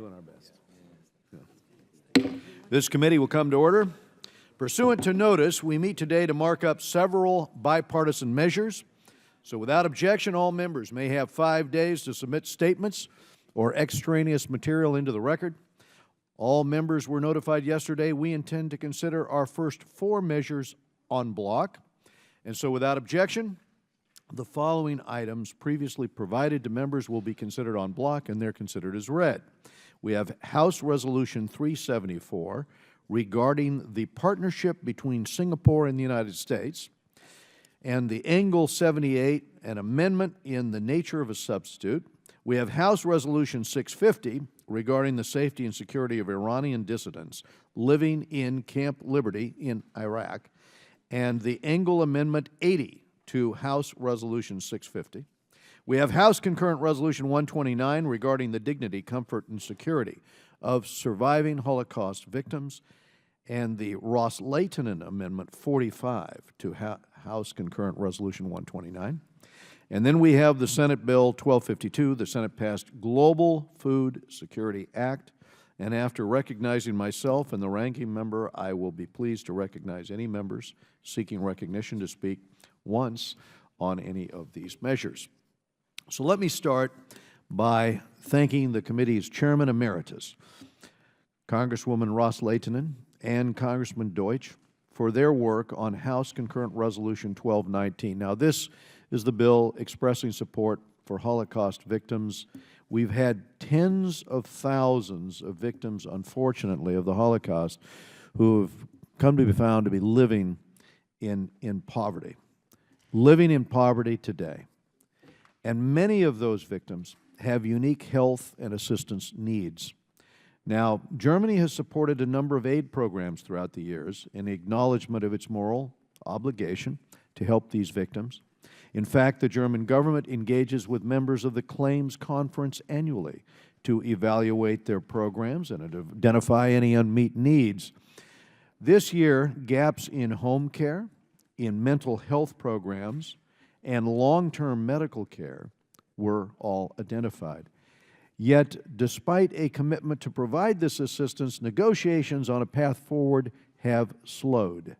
doing our best. Yeah. This committee will come to order. Pursuant to notice, we meet today to mark up several bipartisan measures. So without objection, all members may have 5 days to submit statements or extraneous material into the record. All members were notified yesterday. We intend to consider our first 4 measures en bloc. And so without objection, the following items previously provided to members will be considered en bloc, and they're considered as read. We have House Resolution 374 regarding the partnership between Singapore and the United States, and the Engel 78, an amendment in the nature of a substitute. We have House Resolution 650 regarding the safety and security of Iranian dissidents living in Camp Liberty in Iraq, and the Engel Amendment 80 to House Resolution 650. We have House Concurrent Resolution 129 regarding the dignity, comfort, and security of surviving Holocaust victims, and the Ross-Leitonen Amendment 45 to House Concurrent Resolution 129. And then we have the Senate Bill 1252, the Senate passed Global Food Security Act. And after recognizing myself and the ranking member, I will be pleased to recognize any members seeking recognition to speak once on any of these measures. So let me start by thanking the committee's Chairman Emeritus, Congresswoman Ross-Leitonen and Congressman Deutsch, for their work on House Concurrent Resolution 1219. Now, this is the bill expressing support for Holocaust victims. We've had tens of thousands of victims, unfortunately, of the Holocaust who have come to be found to be living in poverty. Living in poverty today. And many of those victims have unique health and assistance needs. Now, Germany has supported a number of aid programs throughout the years in acknowledgement of its moral obligation to help these victims. In fact, the German government engages with members of the Claims Conference annually to evaluate their programs and identify any unmet needs. This year, gaps in home care, in mental health programs, and long-term medical care were all identified. Yet, despite a commitment to provide this assistance, negotiations on a path forward have slowed.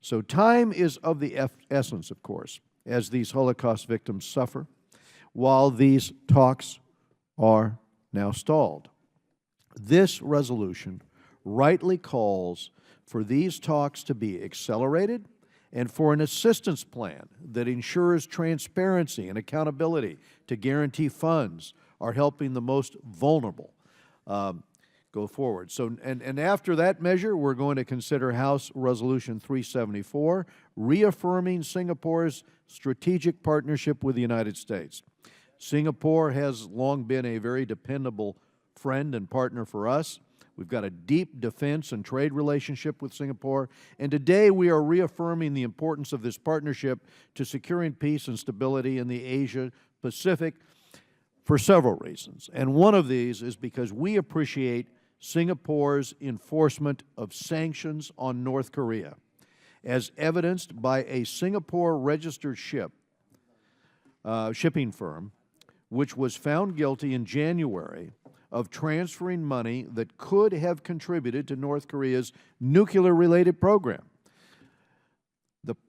So time is of the essence, of course, as these Holocaust victims suffer, while these talks are now stalled. This resolution rightly calls for these talks to be accelerated and for an assistance plan that ensures transparency and accountability to guarantee funds are helping the most vulnerable go forward. So, and after that measure, we're going to consider House Resolution 374, reaffirming Singapore's strategic partnership with the United States. Singapore has long been a very dependable friend and partner for us. We've got a deep defense and trade relationship with Singapore, and today we are reaffirming the importance of this partnership to securing peace and stability in the Asia-Pacific for several reasons. And one of these is because we appreciate Singapore's enforcement of sanctions on North Korea, as evidenced by a Singapore-registered shipping firm, which was found guilty in January of transferring money that could have contributed to North Korea's nuclear-related program.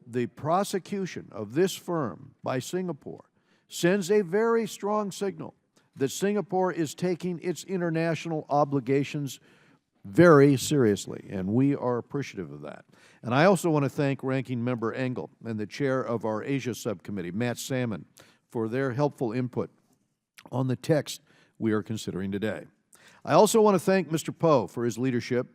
The prosecution of this firm by Singapore sends a very strong signal that Singapore is taking its international obligations very seriously, and we are appreciative of that. And I also want to thank Ranking Member Engel and the chair of our Asia Subcommittee, Matt Salmon, for their helpful input on the text we are considering today. I also want to thank Mr. Poe for his leadership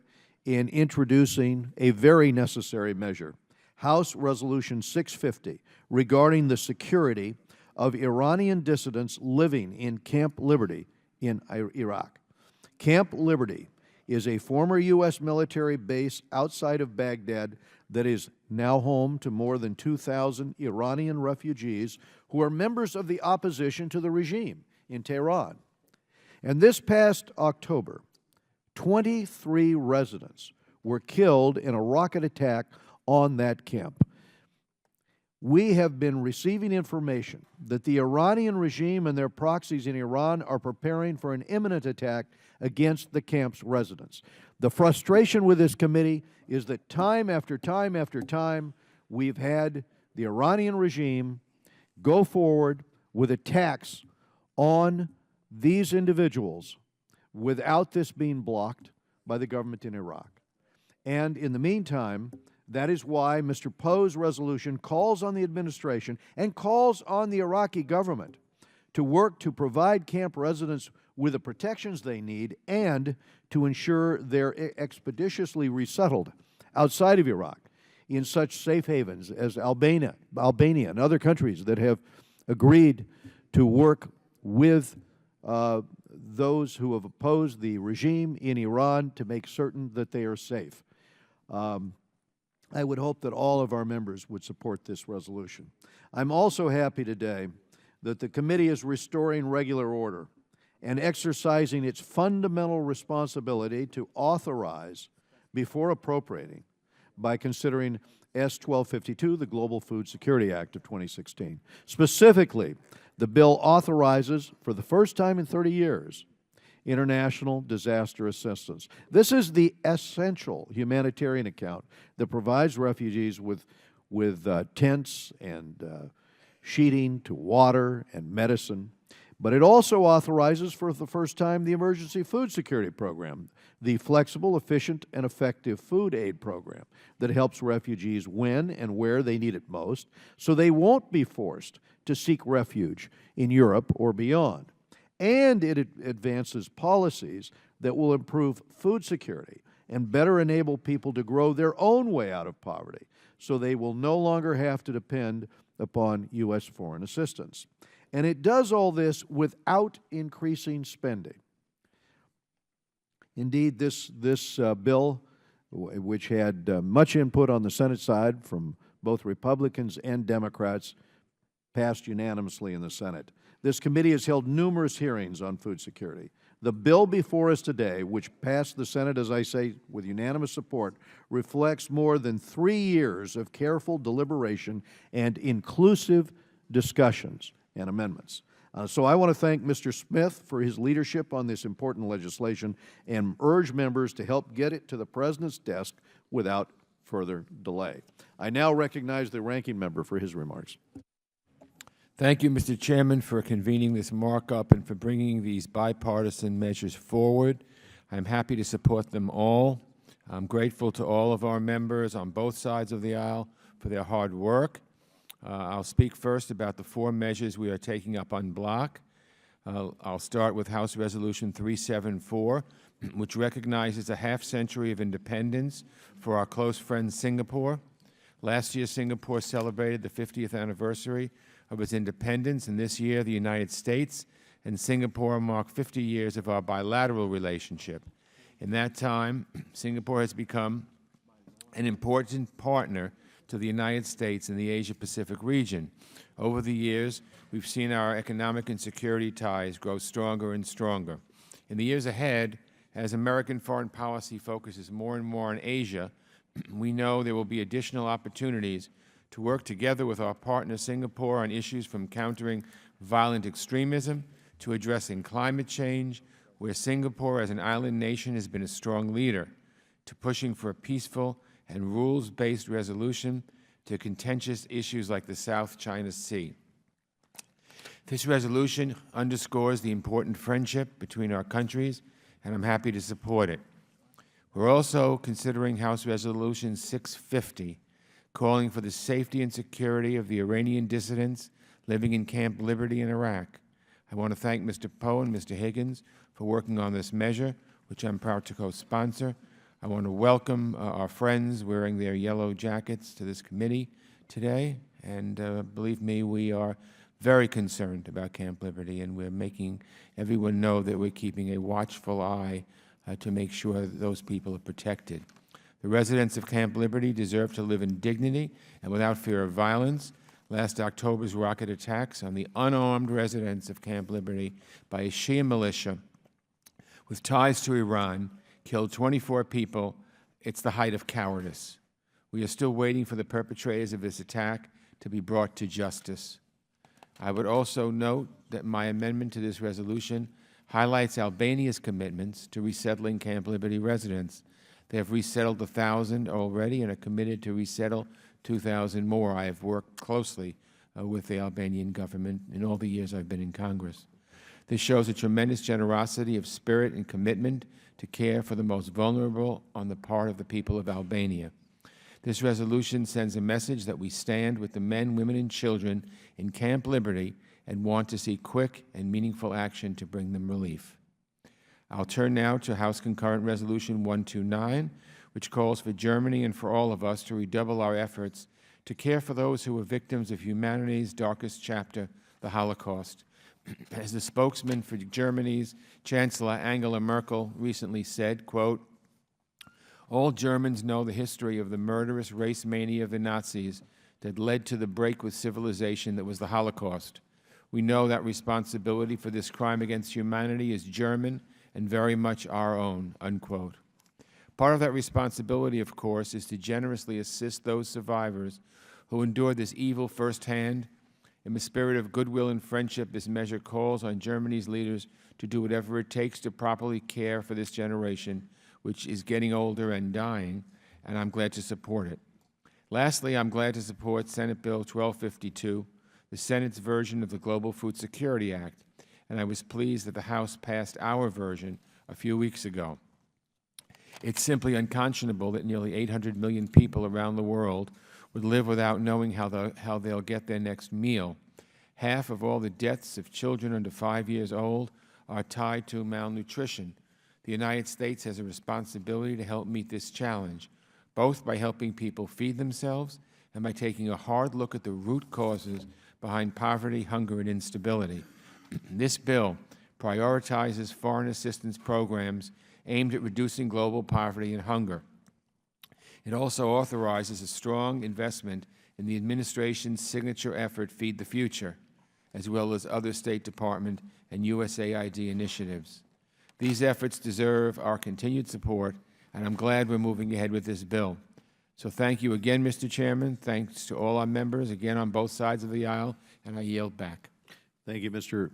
in introducing a very necessary measure, House Resolution 650, regarding the security of Iranian dissidents living in Camp Liberty in Iraq. Camp Liberty is a former U.S. military base outside of Baghdad that is now home to more than 2,000 Iranian refugees who are members of the opposition to the regime in Tehran. And this past October, 23 residents were killed in a rocket attack on that camp. we have been receiving information that the Iranian regime and their proxies in Iran are preparing for an imminent attack against the camp's residents. The frustration with this committee is that time after time after time, we've had the Iranian regime go forward with attacks on these individuals without this being blocked by the government in Iraq. And in the meantime, that is why Mr. Poe's resolution calls on the administration and calls on the Iraqi government to work to provide camp residents with the protections they need and to ensure they're expeditiously resettled outside of Iraq in such safe havens as Albania and other countries that have agreed to work with those who have opposed the regime in Iran to make certain that they are safe. I would hope that all of our members would support this resolution. I'm also happy today that the committee is restoring regular order and exercising its fundamental responsibility to authorize before appropriating by considering S. 1252, the Global Food Security Act of 2016. Specifically, the bill authorizes, for the first time in 30 years, international disaster assistance. This is the essential humanitarian account that provides refugees with tents and sheeting to water and medicine. But it also authorizes, for the first time, the Emergency Food Security Program, the flexible, efficient, and effective food aid program that helps refugees when and where they need it most, so they won't be forced to seek refuge in Europe or beyond. And it advances policies that will improve food security and better enable people to grow their own way out of poverty, so they will no longer have to depend upon U.S. foreign assistance. And it does all this without increasing spending. Indeed, this bill, which had much input on the Senate side from both Republicans and Democrats, passed unanimously in the Senate. This committee has held numerous hearings on food security. The bill before us today, which passed the Senate, as I say, with unanimous support, reflects more than 3 years of careful deliberation and inclusive discussions and amendments. So I want to thank Mr. Smith for his leadership on this important legislation and urge members to help get it to the President's desk without further delay. I now recognize the ranking member for his remarks. Thank you, Mr. Chairman, for convening this markup and for bringing these bipartisan measures forward. I'm happy to support them all. I'm grateful to all of our members on both sides of the aisle for their hard work. I'll speak first about the 4 measures we are taking up en bloc. I'll start with House Resolution 374, which recognizes a half-century of independence for our close friend Singapore. Last year, Singapore celebrated the 50th anniversary of its independence, and this year, the United States and Singapore mark 50 years of our bilateral relationship. In that time, Singapore has become an important partner to the United States in the Asia-Pacific region. Over the years, we've seen our economic and security ties grow stronger and stronger. In the years ahead, as American foreign policy focuses more and more on Asia, we know there will be additional opportunities to work together with our partner Singapore on issues from countering violent extremism to addressing climate change, where Singapore as an island nation has been a strong leader, to pushing for a peaceful and rules-based resolution to contentious issues like the South China Sea. This resolution underscores the important friendship between our countries, and I'm happy to support it. We're also considering House Resolution 650, calling for the safety and security of the Iranian dissidents living in Camp Liberty in Iraq. I want to thank Mr. Poe and Mr. Higgins for working on this measure, which I'm proud to co-sponsor. I want to welcome our friends wearing their yellow jackets to this committee today, and believe me, we are very concerned about Camp Liberty, and we're making everyone know that we're keeping a watchful eye to make sure that those people are protected. The residents of Camp Liberty deserve to live in dignity and without fear of violence. Last October's rocket attacks on the unarmed residents of Camp Liberty by a Shia militia with ties to Iran killed 24 people. It's the height of cowardice. We are still waiting for the perpetrators of this attack to be brought to justice. I would also note that my amendment to this resolution highlights Albania's commitments to resettling Camp Liberty residents. They have resettled 1,000 already and are committed to resettle 2,000 more. I have worked closely with the Albanian government in all the years I've been in Congress. This shows a tremendous generosity of spirit and commitment to care for the most vulnerable on the part of the people of Albania. This resolution sends a message that we stand with the men, women, and children in Camp Liberty and want to see quick and meaningful action to bring them relief. I'll turn now to House Concurrent Resolution 129, which calls for Germany and for all of us to redouble our efforts to care for those who were victims of humanity's darkest chapter, the Holocaust. As the spokesman for Germany's Chancellor Angela Merkel recently said, quote, "All Germans know the history of the murderous race mania of the Nazis that led to the break with civilization that was the Holocaust. We know that responsibility for this crime against humanity is German and very much our own," unquote. Part of that responsibility, of course, is to generously assist those survivors who endured this evil firsthand. In the spirit of goodwill and friendship, this measure calls on Germany's leaders to do whatever it takes to properly care for this generation, which is getting older and dying, and I'm glad to support it. Lastly, I'm glad to support Senate Bill 1252, the Senate's version of the Global Food Security Act, and I was pleased that the House passed our version a few weeks ago. It's simply unconscionable that nearly 800 million people around the world would live without knowing how they'll get their next meal. Half of all the deaths of children under 5 years old are tied to malnutrition. The United States has a responsibility to help meet this challenge, both by helping people feed themselves and by taking a hard look at the root causes behind poverty, hunger, and instability. This bill prioritizes foreign assistance programs aimed at reducing global poverty and hunger. It also authorizes a strong investment in the administration's signature effort, Feed the Future, as well as other State Department and USAID initiatives. These efforts deserve our continued support, and I'm glad we're moving ahead with this bill. So thank you again, Mr. Chairman. Thanks to all our members, again on both sides of the aisle, and I yield back. Thank you, Mr.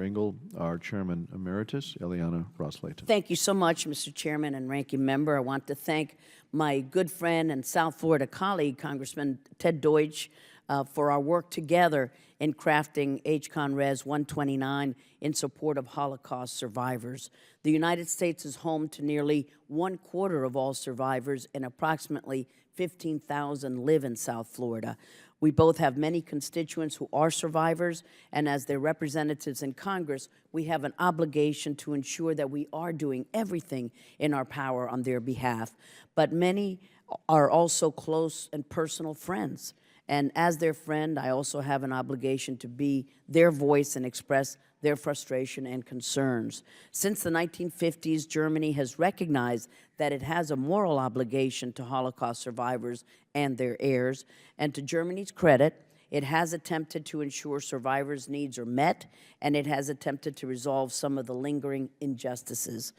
Engel. Our Chairman Emeritus, Eliana Ross-Layton. Thank you so much, Mr. Chairman and Ranking Member. I want to thank my good friend and South Florida colleague, Congressman Ted Deutsch, for our work together in crafting H-Con Res 129 in support of Holocaust survivors. The United States is home to nearly 1/4 of all survivors, and approximately 15,000 live in South Florida. We both have many constituents who are survivors, and as their representatives in Congress, we have an obligation to ensure that we are doing everything in our power on their behalf. But many are also close and personal friends. And as their friend, I also have an obligation to be their voice and express their frustration and concerns. Since the 1950s, Germany has recognized that it has a moral obligation to Holocaust survivors and their heirs. And to Germany's credit, it has attempted to ensure survivors' needs are met, and it has attempted to resolve some of the lingering injustices.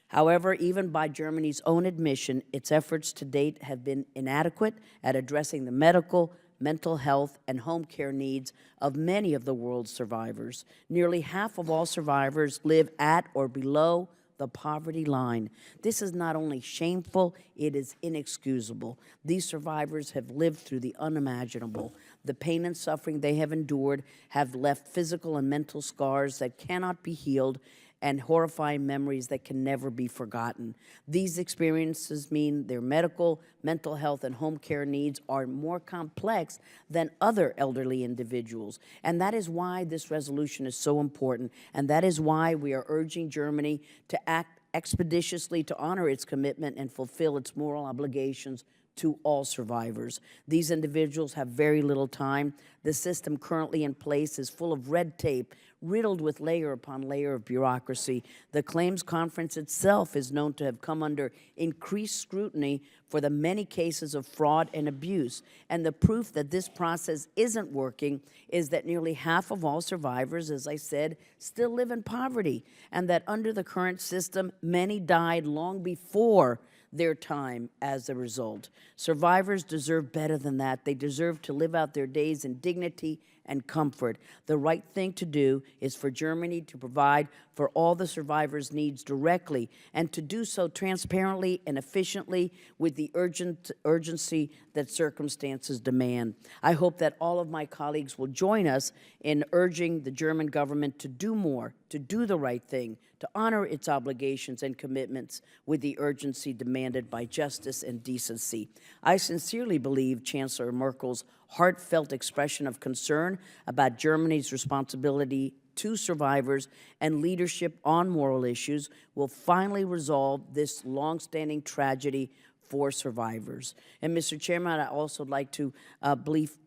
However, even by Germany's own admission, its efforts to date have been inadequate at addressing the medical, mental health, and home care needs of many of the world's survivors. Nearly half of all survivors live at or below the poverty line. This is not only shameful, it is inexcusable. These survivors have lived through the unimaginable. The pain and suffering they have endured have left physical and mental scars that cannot be healed and horrifying memories that can never be forgotten. These experiences mean their medical, mental health, and home care needs are more complex than other elderly individuals. And that is why this resolution is so important, and that is why we are urging Germany to act expeditiously to honor its commitment and fulfill its moral obligations to all survivors. These individuals have very little time. The system currently in place is full of red tape, riddled with layer upon layer of bureaucracy. The claims conference itself is known to have come under increased scrutiny for the many cases of fraud and abuse. And the proof that this process isn't working is that nearly half of all survivors, as I said, still live in poverty, and that under the current system, many died long before their time as a result. Survivors deserve better than that. They deserve to live out their days in dignity and comfort. The right thing to do is for Germany to provide for all the survivors' needs directly, and to do so transparently and efficiently with the urgency that circumstances demand. I hope that all of my colleagues will join us in urging the German government to do more, to do the right thing, to honor its obligations and commitments with the urgency demanded by justice and decency. I sincerely believe Chancellor Merkel's heartfelt expression of concern about Germany's responsibility to survivors and leadership on moral issues will finally resolve this longstanding tragedy for survivors. And Mr. Chairman, I'd also like to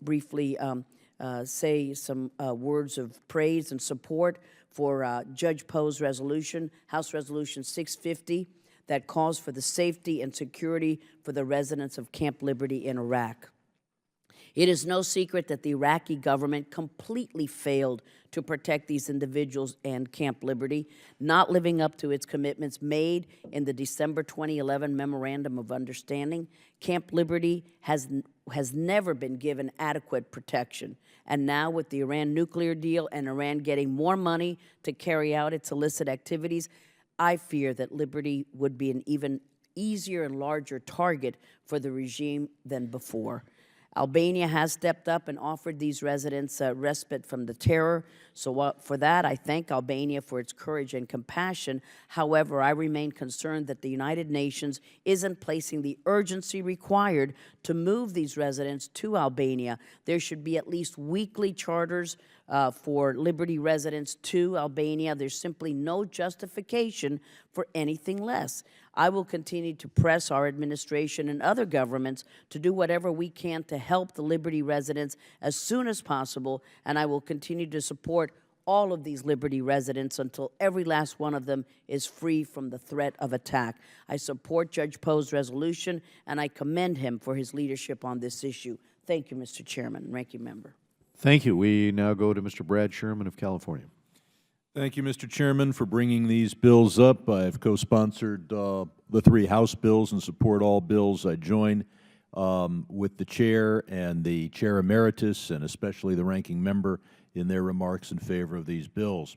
briefly say some words of praise and support for Judge Poe's resolution, House Resolution 650, that calls for the safety and security for the residents of Camp Liberty in Iraq. It is no secret that the Iraqi government completely failed to protect these individuals and Camp Liberty, not living up to its commitments made in the December 2011 Memorandum of Understanding. Camp Liberty has never been given adequate protection. And now with the Iran nuclear deal and Iran getting more money to carry out its illicit activities, I fear that Liberty would be an even easier and larger target for the regime than before. Albania has stepped up and offered these residents respite from the terror. So for that, I thank Albania for its courage and compassion. However, I remain concerned that the United Nations isn't placing the urgency required to move these residents to Albania. There should be at least weekly charters for Liberty residents to Albania. There's simply no justification for anything less. I will continue to press our administration and other governments to do whatever we can to help the Liberty residents as soon as possible, and I will continue to support all of these Liberty residents until every last one of them is free from the threat of attack. I support Judge Poe's resolution, and I commend him for his leadership on this issue. Thank you, Mr. Chairman and Ranking Member. Thank you. We now go to Mr. Brad Sherman of California. Thank you, Mr. Chairman, for bringing these bills up. I've co-sponsored the 3 House bills and support all bills. I join with the Chair and the Chair Emeritus, and especially the Ranking Member, in their remarks in favor of these bills.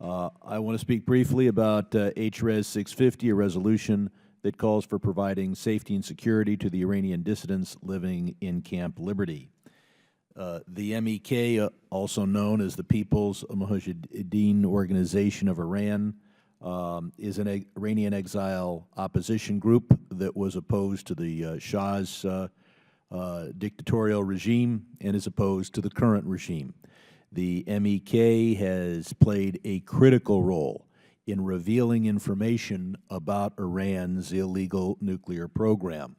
I want to speak briefly about H.Res. 650, a resolution that calls for providing safety and security to the Iranian dissidents living in Camp Liberty. The MEK, also known as the People's Mujahideen Organization of Iran, is an Iranian exile opposition group that was opposed to the Shah's dictatorial regime and is opposed to the current regime. The MEK has played a critical role in revealing information about Iran's illegal nuclear program.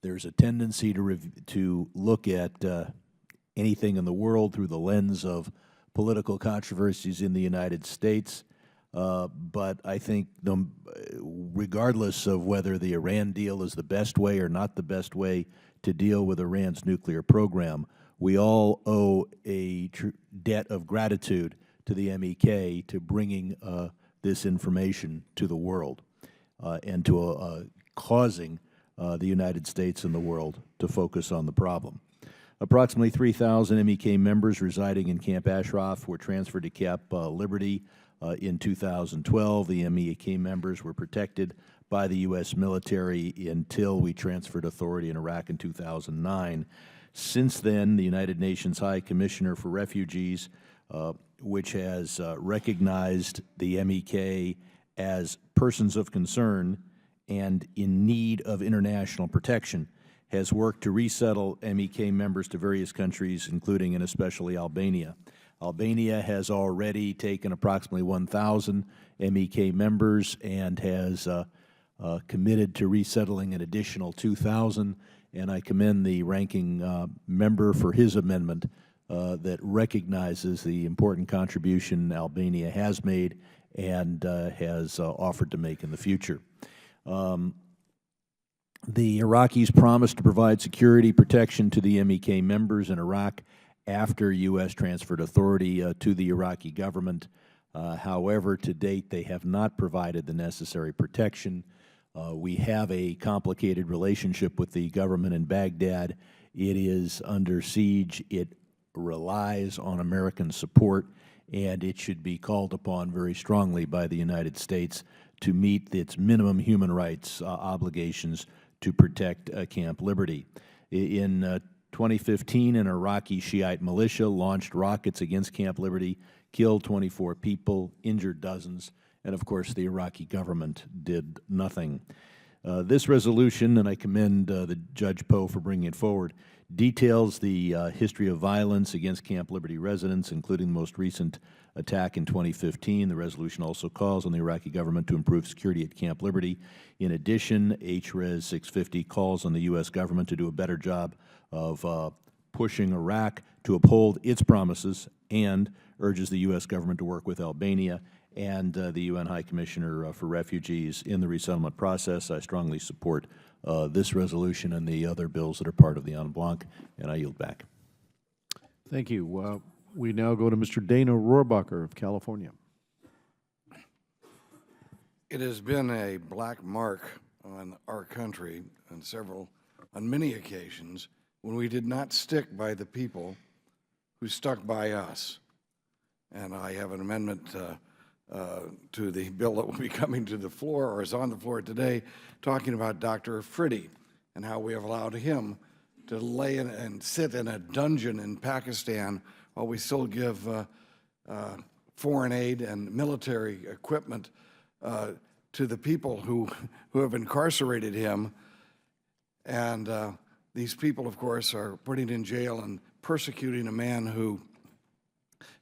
There's a tendency to look at anything in the world through the lens of political controversies in the United States, but I think regardless of whether the Iran deal is the best way or not the best way to deal with Iran's nuclear program, we all owe a debt of gratitude to the MEK to bringing this information to the world and to causing the United States and the world to focus on the problem. Approximately 3,000 MEK members residing in Camp Ashraf were transferred to Camp Liberty in 2012. The MEK members were protected by the U.S. military until we transferred authority in Iraq in 2009. Since then, the United Nations High Commissioner for Refugees, which has recognized the MEK as persons of concern and in need of international protection, has worked to resettle MEK members to various countries, including and especially Albania. Albania has already taken approximately 1,000 MEK members and has committed to resettling an additional 2,000, and I commend the ranking member for his amendment that recognizes the important contribution Albania has made and has offered to make in the future. The Iraqis promised to provide security protection to the MEK members in Iraq after U.S. transferred authority to the Iraqi government. However, to date, they have not provided the necessary protection. We have a complicated relationship with the government in Baghdad. It is under siege. It relies on American support, and it should be called upon very strongly by the United States to meet its minimum human rights obligations to protect Camp Liberty. In 2015, an Iraqi Shiite militia launched rockets against Camp Liberty, killed 24 people, injured dozens, and of course the Iraqi government did nothing. This resolution, and I commend the Judge Poe for bringing it forward, details the history of violence against Camp Liberty residents, including the most recent attack in 2015. The resolution also calls on the Iraqi government to improve security at Camp Liberty. In addition, HRES 650 calls on the U.S. government to do a better job of pushing Iraq to uphold its promises and urges the U.S. government to work with Albania and the UN High Commissioner for Refugees in the resettlement process. I strongly support this resolution and the other bills that are part of the en bloc, and I yield back. Thank you. We now go to Mr. Dana Rohrabacher of California. It has been a black mark on our country on many occasions when we did not stick by the people who stuck by us. And I have an amendment to the bill that will be coming to the floor, or is on the floor today, talking about Dr. Friddy and how we have allowed him to lay in and sit in a dungeon in Pakistan while we still give foreign aid and military equipment to the people who have incarcerated him. And these people, of course, are putting in jail and persecuting a man who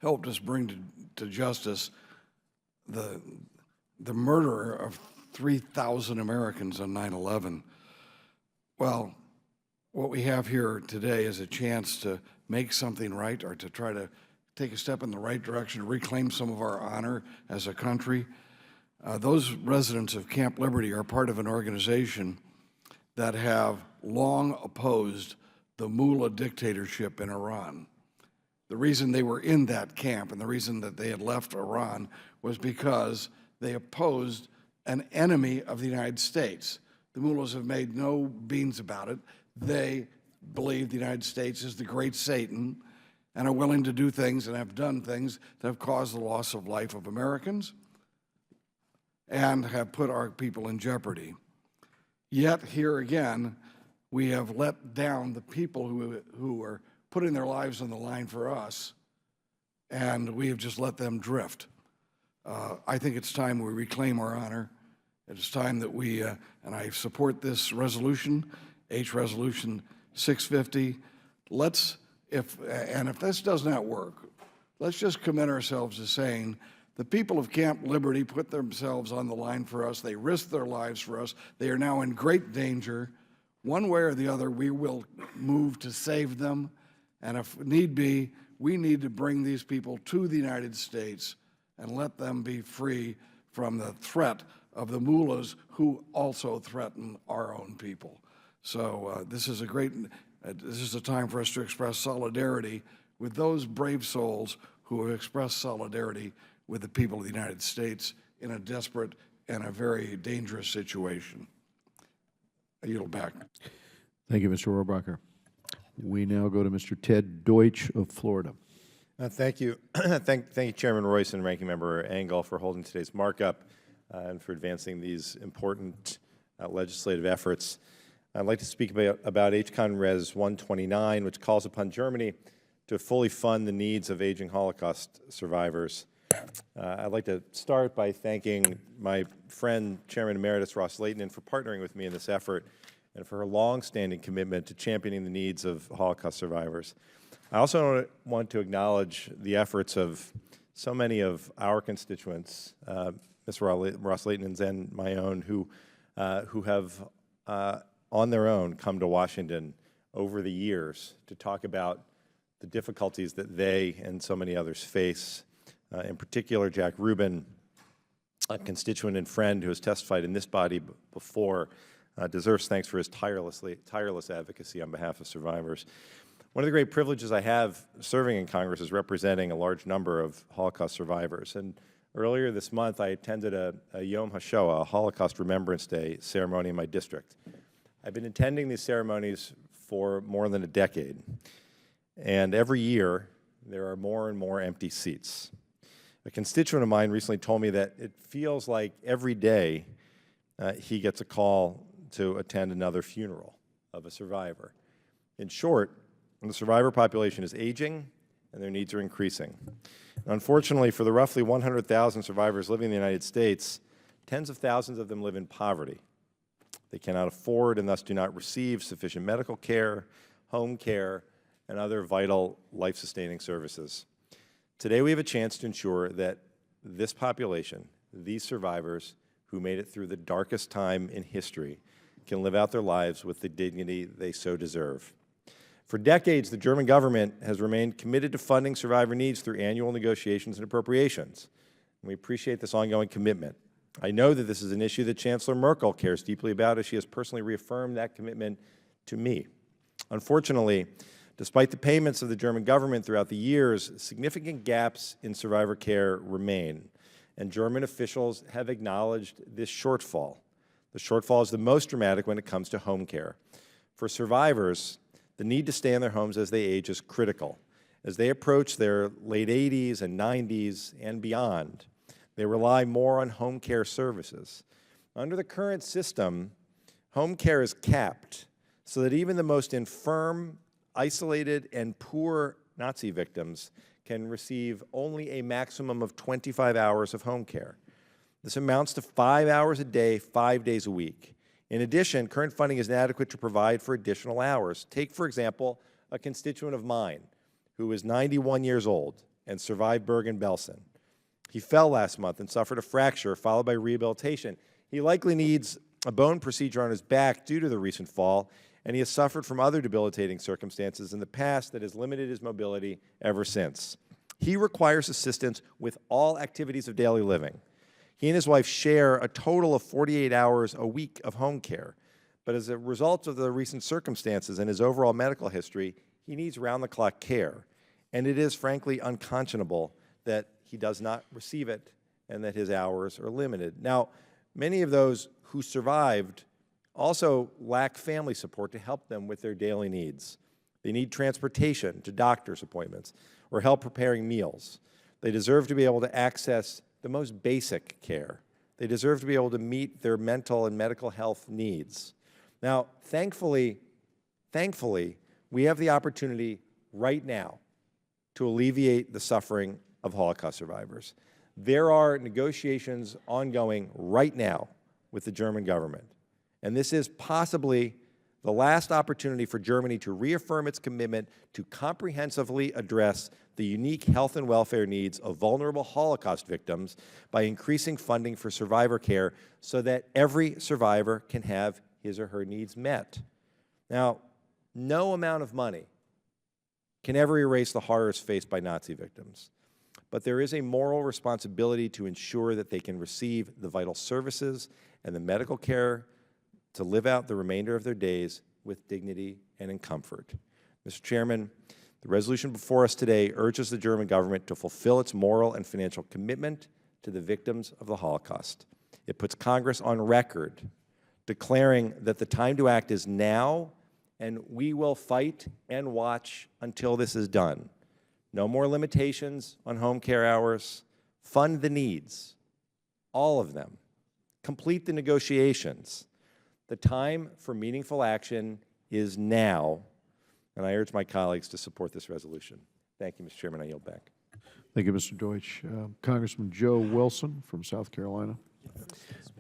helped us bring to justice the murderer of 3,000 Americans on 9/11. Well, what we have here today is a chance to make something right, or to try to take a step in the right direction, to reclaim some of our honor as a country. Those residents of Camp Liberty are part of an organization that have long opposed the mullah dictatorship in Iran. The reason they were in that camp and the reason that they had left Iran was because they opposed an enemy of the United States. The mullahs have made no beans about it. They believe the United States is the great Satan and are willing to do things and have done things that have caused the loss of life of Americans and have put our people in jeopardy. Yet here again, we have let down the people who are putting their lives on the line for us, and we have just let them drift. I think it's time we reclaim our honor. It's time that we, and I support this resolution, Resolution 650. If this does not work, let's just commit ourselves to saying the people of Camp Liberty put themselves on the line for us. They risked their lives for us. They are now in great danger. One way or the other, we will move to save them. And if need be, we need to bring these people to the United States and let them be free from the threat of the mullahs who also threaten our own people. So this is a time for us to express solidarity with those brave souls who have expressed solidarity with the people of the United States in a desperate and a very dangerous situation. I yield back. Thank you, Mr. Rohrabacher. We now go to Mr. Ted Deutsch of Florida. Thank you. Thank you, Chairman Royce and Ranking Member Engel, for holding today's markup and for advancing these important legislative efforts. I'd like to speak about HCON Res 129, which calls upon Germany to fully fund the needs of aging Holocaust survivors. I'd like to start by thanking my friend, Chairman Emeritus Ross Leighton, for partnering with me in this effort and for her long-standing commitment to championing the needs of Holocaust survivors. I also want to acknowledge the efforts of so many of our constituents, Mr. Ross Leighton's and my own, who have on their own come to Washington over the years to talk about the difficulties that they and so many others face. In particular, Jack Rubin, a constituent and friend who has testified in this body before, deserves thanks for his tireless advocacy on behalf of survivors. One of the great privileges I have serving in Congress is representing a large number of Holocaust survivors. And Earlier this month, I attended a Yom HaShoah, a Holocaust Remembrance Day ceremony in my district. I've been attending these ceremonies for more than a decade, and every year there are more and more empty seats. A constituent of mine recently told me that it feels like every day he gets a call to attend another funeral of a survivor. In short, the survivor population is aging and their needs are increasing. Unfortunately, for the roughly 100,000 survivors living in the United States, tens of thousands of them live in poverty. They cannot afford and thus do not receive sufficient medical care, home care, and other vital life-sustaining services. Today we have a chance to ensure that this population, these survivors who made it through the darkest time in history, can live out their lives with the dignity they so deserve. For decades, the German government has remained committed to funding survivor needs through annual negotiations and appropriations. And we appreciate this ongoing commitment. I know that this is an issue that Chancellor Merkel cares deeply about, as she has personally reaffirmed that commitment to me. Unfortunately, despite the payments of the German government throughout the years, significant gaps in survivor care remain, and German officials have acknowledged this shortfall. The shortfall is the most dramatic when it comes to home care. For survivors, the need to stay in their homes as they age is critical. As they approach their late 80s and 90s and beyond, they rely more on home care services. Under the current system, home care is capped so that even the most infirm, isolated, and poor Nazi victims can receive only a maximum of 25 hours of home care. This amounts to 5 hours a day, 5 days a week. In addition, current funding is inadequate to provide for additional hours. Take, for example, a constituent of mine who is 91 years old and survived Bergen-Belsen. He fell last month and suffered a fracture followed by rehabilitation. He likely needs a bone procedure on his back due to the recent fall, and he has suffered from other debilitating circumstances in the past that has limited his mobility ever since. He requires assistance with all activities of daily living. He and his wife share a total of 48 hours a week of home care, but as a result of the recent circumstances and his overall medical history, he needs round-the-clock care, and it is frankly unconscionable that he does not receive it and that his hours are limited. Now, many of those who survived also lack family support to help them with their daily needs. They need transportation to doctor's appointments or help preparing meals. They deserve to be able to access the most basic care. They deserve to be able to meet their mental and medical health needs. Now, thankfully, we have the opportunity right now to alleviate the suffering of Holocaust survivors. There are negotiations ongoing right now with the German government, and this is possibly the last opportunity for Germany to reaffirm its commitment to comprehensively address the unique health and welfare needs of vulnerable Holocaust victims by increasing funding for survivor care so that every survivor can have his or her needs met. Now, no amount of money can ever erase the horrors faced by Nazi victims, but there is a moral responsibility to ensure that they can receive the vital services and the medical care to live out the remainder of their days with dignity and in comfort. Mr. Chairman, the resolution before us today urges the German government to fulfill its moral and financial commitment to the victims of the Holocaust. It puts Congress on record declaring that the time to act is now, and we will fight and watch until this is done. No more limitations on home care hours. Fund the needs, all of them. Complete the negotiations. The time for meaningful action is now, and I urge my colleagues to support this resolution. Thank you, Mr. Chairman. I yield back. Thank you, Mr. Deutsch. Congressman Joe Wilson from South Carolina.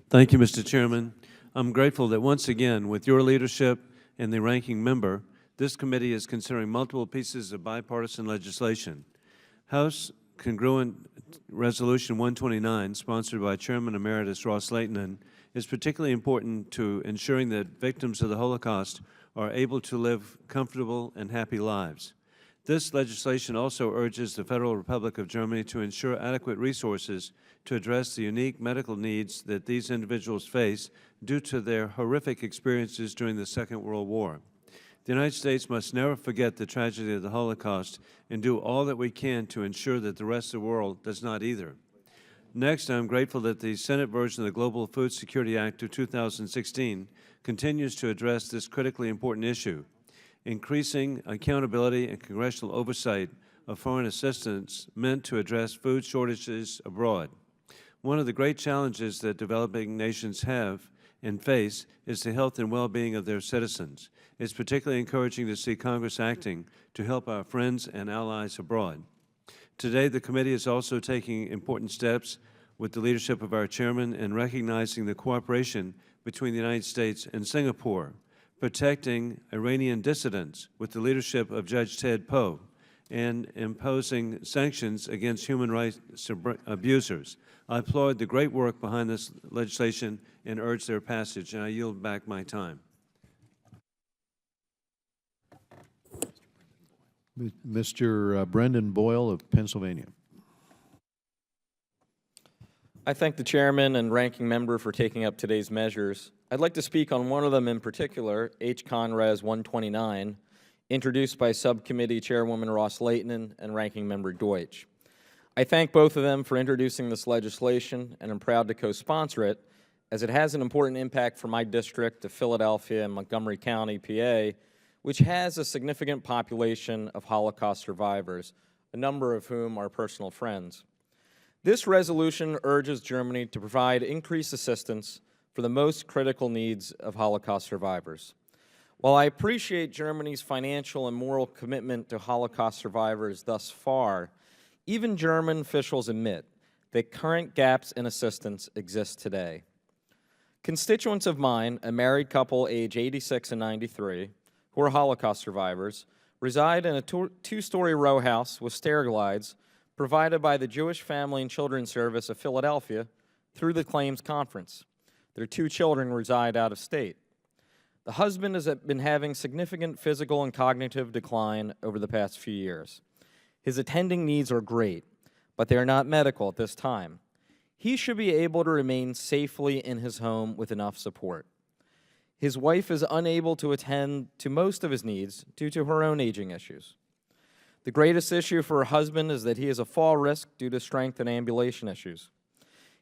Thank you, Mr. Chairman. I'm grateful that once again, with your leadership and the ranking member, this committee is considering multiple pieces of bipartisan legislation. House Congruent Resolution 129, sponsored by Chairman Emeritus Ross Leighton, is particularly important to ensuring that victims of the Holocaust are able to live comfortable and happy lives. This legislation also urges the Federal Republic of Germany to ensure adequate resources to address the unique medical needs that these individuals face due to their horrific experiences during the Second World War. The United States must never forget the tragedy of the Holocaust and do all that we can to ensure that the rest of the world does not either. Next, I'm grateful that the Senate version of the Global Food Security Act of 2016 continues to address this critically important issue, increasing accountability and congressional oversight of foreign assistance meant to address food shortages abroad. One of the great challenges that developing nations have and face is the health and well-being of their citizens. It's particularly encouraging to see Congress acting to help our friends and allies abroad. Today, the committee is also taking important steps with the leadership of our chairman in recognizing the cooperation between the United States and Singapore, protecting Iranian dissidents with the leadership of Judge Ted Poe, and imposing sanctions against human rights abusers. I applaud the great work behind this legislation and urge their passage, and I yield back my time. Mr. Brendan Boyle of Pennsylvania. I thank the chairman and ranking member for taking up today's measures. I'd like to speak on one of them in particular, H-Con Res 129, introduced by Subcommittee Chairwoman Ross-Lehtinen and Ranking Member Deutsch. I thank both of them for introducing this legislation, and I'm proud to co-sponsor it, as it has an important impact for my district of Philadelphia and Montgomery County, PA, which has a significant population of Holocaust survivors, a number of whom are personal friends. This resolution urges Germany to provide increased assistance for the most critical needs of Holocaust survivors. While I appreciate Germany's financial and moral commitment to Holocaust survivors thus far, even German officials admit that current gaps in assistance exist today. Constituents of mine, a married couple age 86 and 93, who are Holocaust survivors, reside in a two-story row house with stair glides provided by the Jewish Family and Children's Service of Philadelphia through the Claims Conference. Their 2 children reside out of state. The husband has been having significant physical and cognitive decline over the past few years. His attending needs are great, but they are not medical at this time. He should be able to remain safely in his home with enough support. His wife is unable to attend to most of his needs due to her own aging issues. The greatest issue for her husband is that he has a fall risk due to strength and ambulation issues.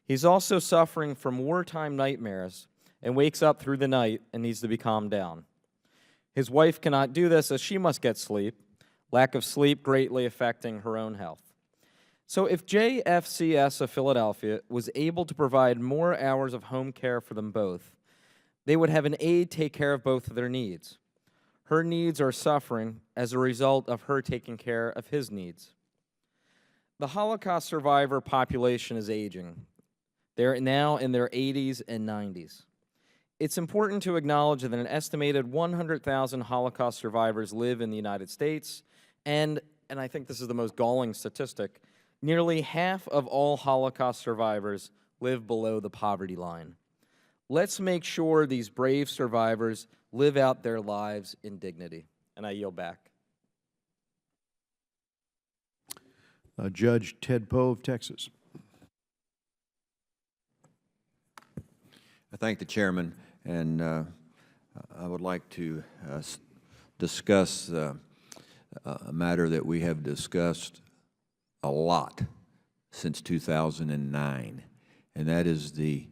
He's also suffering from wartime nightmares and wakes up through the night and needs to be calmed down. His wife cannot do this as she must get sleep, lack of sleep greatly affecting her own health. So if JFCS of Philadelphia was able to provide more hours of home care for them both, they would have an aide take care of both of their needs. Her needs are suffering as a result of her taking care of his needs. The Holocaust survivor population is aging. They're now in their 80s and 90s. It's important to acknowledge that an estimated 100,000 Holocaust survivors live in the United States, and I think this is the most galling statistic, nearly half of all Holocaust survivors live below the poverty line. Let's make sure these brave survivors live out their lives in dignity. And I yield back. Judge Ted Poe of Texas. I thank the chairman, and I would like to discuss a matter that we have discussed a lot since 2009, and that is the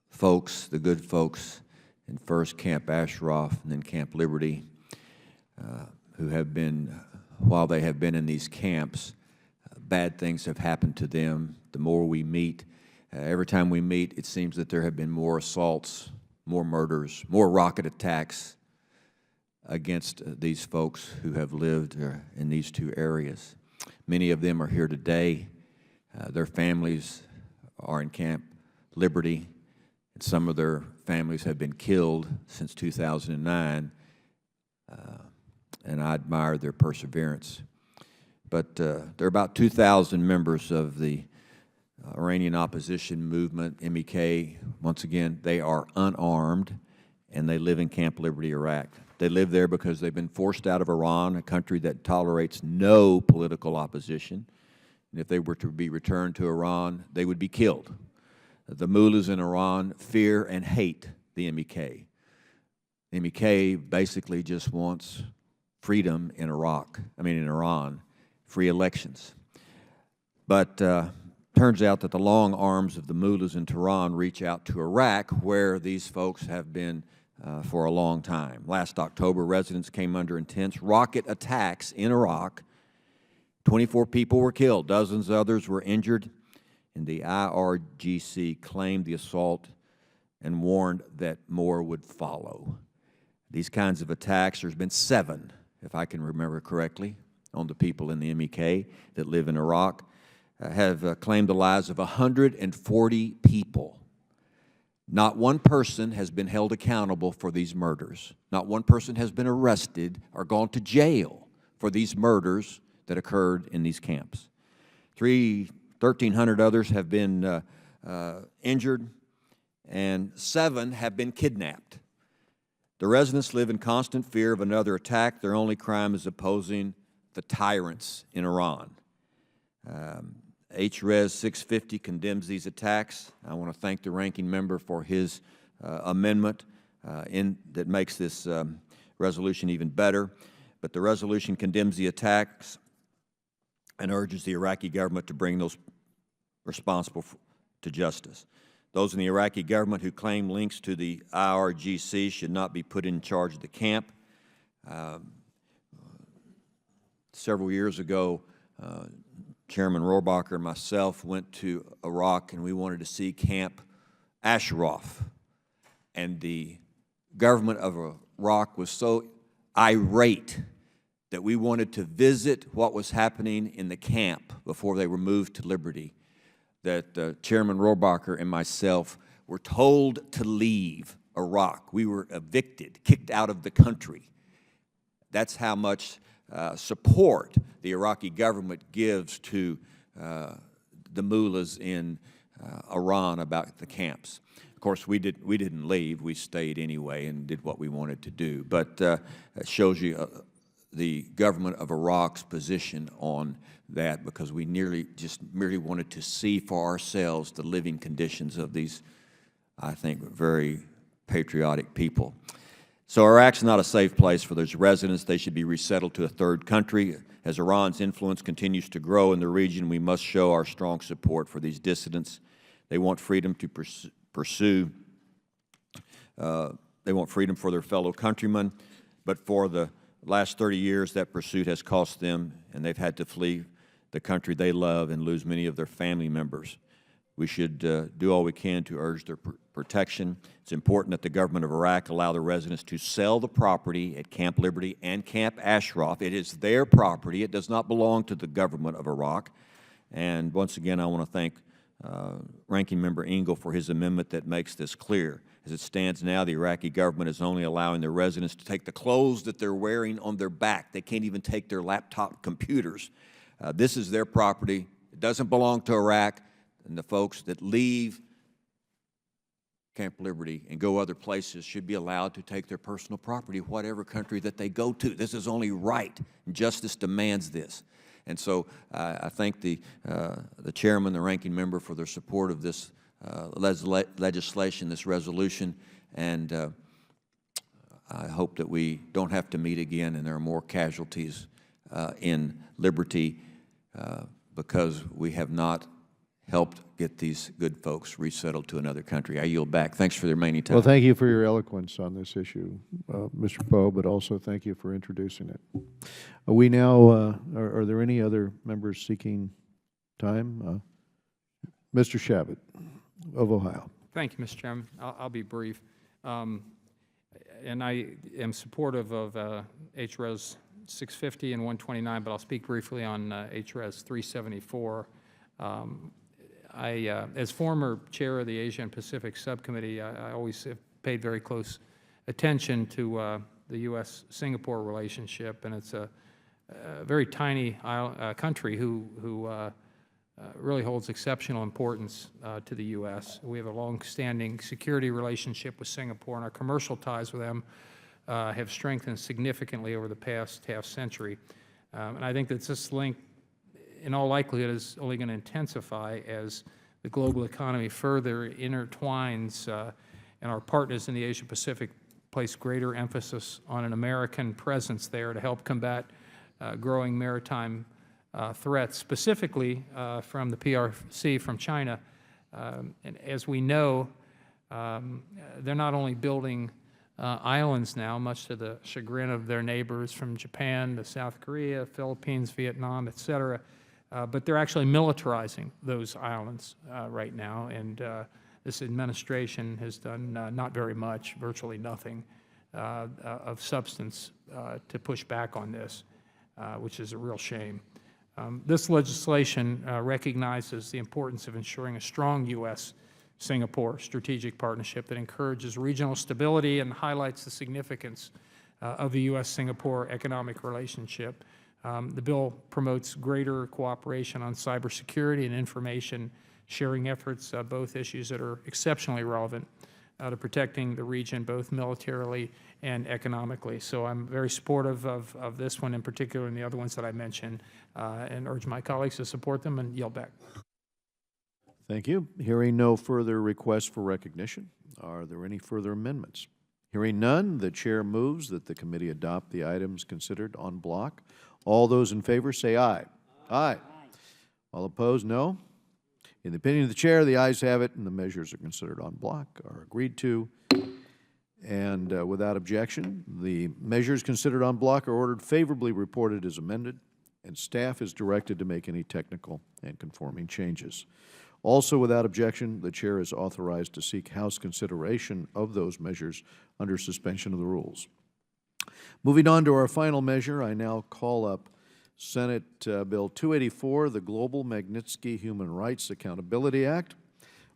folks, the good folks in first Camp Ashraf and then Camp Liberty, who have been, while they have been in these camps, bad things have happened to them. The more we meet, every time we meet, it seems that there have been more assaults, more murders, more rocket attacks against these folks who have lived in these 2 areas. Many of them are here today. Their families are in Camp Liberty, and some of their families have been killed since 2009, and I admire their perseverance. But there are about 2,000 members of the Iranian opposition movement, MEK. Once again, they are unarmed, and they live in Camp Liberty, Iraq. They live there because they've been forced out of Iran, a country that tolerates no political opposition. And if they were to be returned to Iran, they would be killed. The mullahs in Iran fear and hate the MEK. The MEK basically just wants freedom in Iran, free elections. But turn turns out that the long arms of the mullahs in Tehran reach out to Iraq, where these folks have been for a long time. Last October, residents came under intense rocket attacks in Iraq. 24 people were killed, dozens of others were injured, and the IRGC claimed the assault and warned that more would follow. These kinds of attacks, there's been 7, if I can remember correctly, on the people in the MEK that live in Iraq, have claimed the lives of 140 people. Not one person has been held accountable for these murders. Not one person has been arrested or gone to jail for these murders that occurred in these camps. 1,300 others have been injured, and 7 have been kidnapped. The residents live in constant fear of another attack. Their only crime is opposing the tyrants in Iran. HRES 650 condemns these attacks. I want to thank the ranking member for his amendment that makes this resolution even better. But the resolution condemns the attacks and urges the Iraqi government to bring those responsible to justice. Those in the Iraqi government who claim links to the IRGC should not be put in charge of the camp. Several years ago, Chairman Rohrbacher and myself went to Iraq, and we wanted to see Camp Ashraf. And the government of Iraq was so irate that we wanted to visit what was happening in the camp before they were moved to liberty, that Chairman Rohrbacher and myself were told to leave Iraq. We were evicted, kicked out of the country. That's how much support the Iraqi government gives to the mullahs in Iran about the camps. Of course, we didn't leave. We stayed anyway and did what we wanted to do. But it shows you the government of Iraq's position on that, because we merely wanted to see for ourselves the living conditions of these, I think, very patriotic people. So Iraq's not a safe place for those residents. They should be resettled to a third country. As Iran's influence continues to grow in the region, we must show our strong support for these dissidents. They want freedom to pursue. They want freedom for their fellow countrymen, but for the last 30 years, that pursuit has cost them, and they've had to flee the country they love and lose many of their family members. We should do all we can to urge their protection. It's important that the government of Iraq allow the residents to sell the property at Camp Liberty and Camp Ashraf. It is their property. It does not belong to the government of Iraq. And once again, I want to thank Ranking Member Engel for his amendment that makes this clear. As it stands now, the Iraqi government is only allowing their residents to take the clothes that they're wearing on their back. They can't even take their laptop computers. This is their property. It doesn't belong to Iraq. And the folks that leave Camp Liberty and go other places should be allowed to take their personal property, whatever country that they go to. This is only right, and justice demands this. And so I thank the chairman, the ranking member, for their support of this legislation, this resolution, and I hope that we don't have to meet again and there are more casualties in Liberty because we have not helped get these good folks resettled to another country. I yield back. Thanks for the remaining time. Well, thank you for your eloquence on this issue, Mr. Poe, but also thank you for introducing it. We now, are there any other members seeking time? Mr. Shabbat of Ohio. Thank you, Mr. Chairman. I'll be brief. And I am supportive of HRES 650 and 129, but I'll speak briefly on HRES 374. As former chair of the Asia and Pacific Subcommittee, I always have paid very close attention to the U.S.-Singapore relationship, and it's a very tiny country who really holds exceptional importance to the U.S. We have a long-standing security relationship with Singapore, and our commercial ties with them have strengthened significantly over the past half-century. And I think that this link, in all likelihood, is only going to intensify as the global economy further intertwines, and our partners in the Asia-Pacific place greater emphasis on an American presence there to help combat growing maritime threats, specifically from the PRC from China. And as we know, they're not only building islands now, much to the chagrin of their neighbors from Japan to South Korea, Philippines, Vietnam, et cetera, but they're actually militarizing those islands right now. And this administration has done not very much, virtually nothing, of substance to push back on this, which is a real shame. This legislation recognizes the importance of ensuring a strong U.S.-Singapore strategic partnership that encourages regional stability and highlights the significance of the U.S.-Singapore economic relationship. The bill promotes greater cooperation on cybersecurity and information sharing efforts, both issues that are exceptionally relevant to protecting the region, both militarily and economically. So I'm very supportive of this one in particular and the other ones that I mentioned, and urge my colleagues to support them and yield back. Thank you. Hearing no further requests for recognition, are there any further amendments? Hearing none, the chair moves that the committee adopt the items considered en bloc. All those in favor say aye. Aye. All opposed, no. In the opinion of the chair, the ayes have it, and the measures are considered en bloc, are agreed to. And without objection, the measures considered en bloc are ordered favorably reported as amended, and staff is directed to make any technical and conforming changes. Also, without objection, the chair is authorized to seek House consideration of those measures under suspension of the rules. Moving on to our final measure, I now call up Senate Bill 284, the Global Magnitsky Human Rights Accountability Act.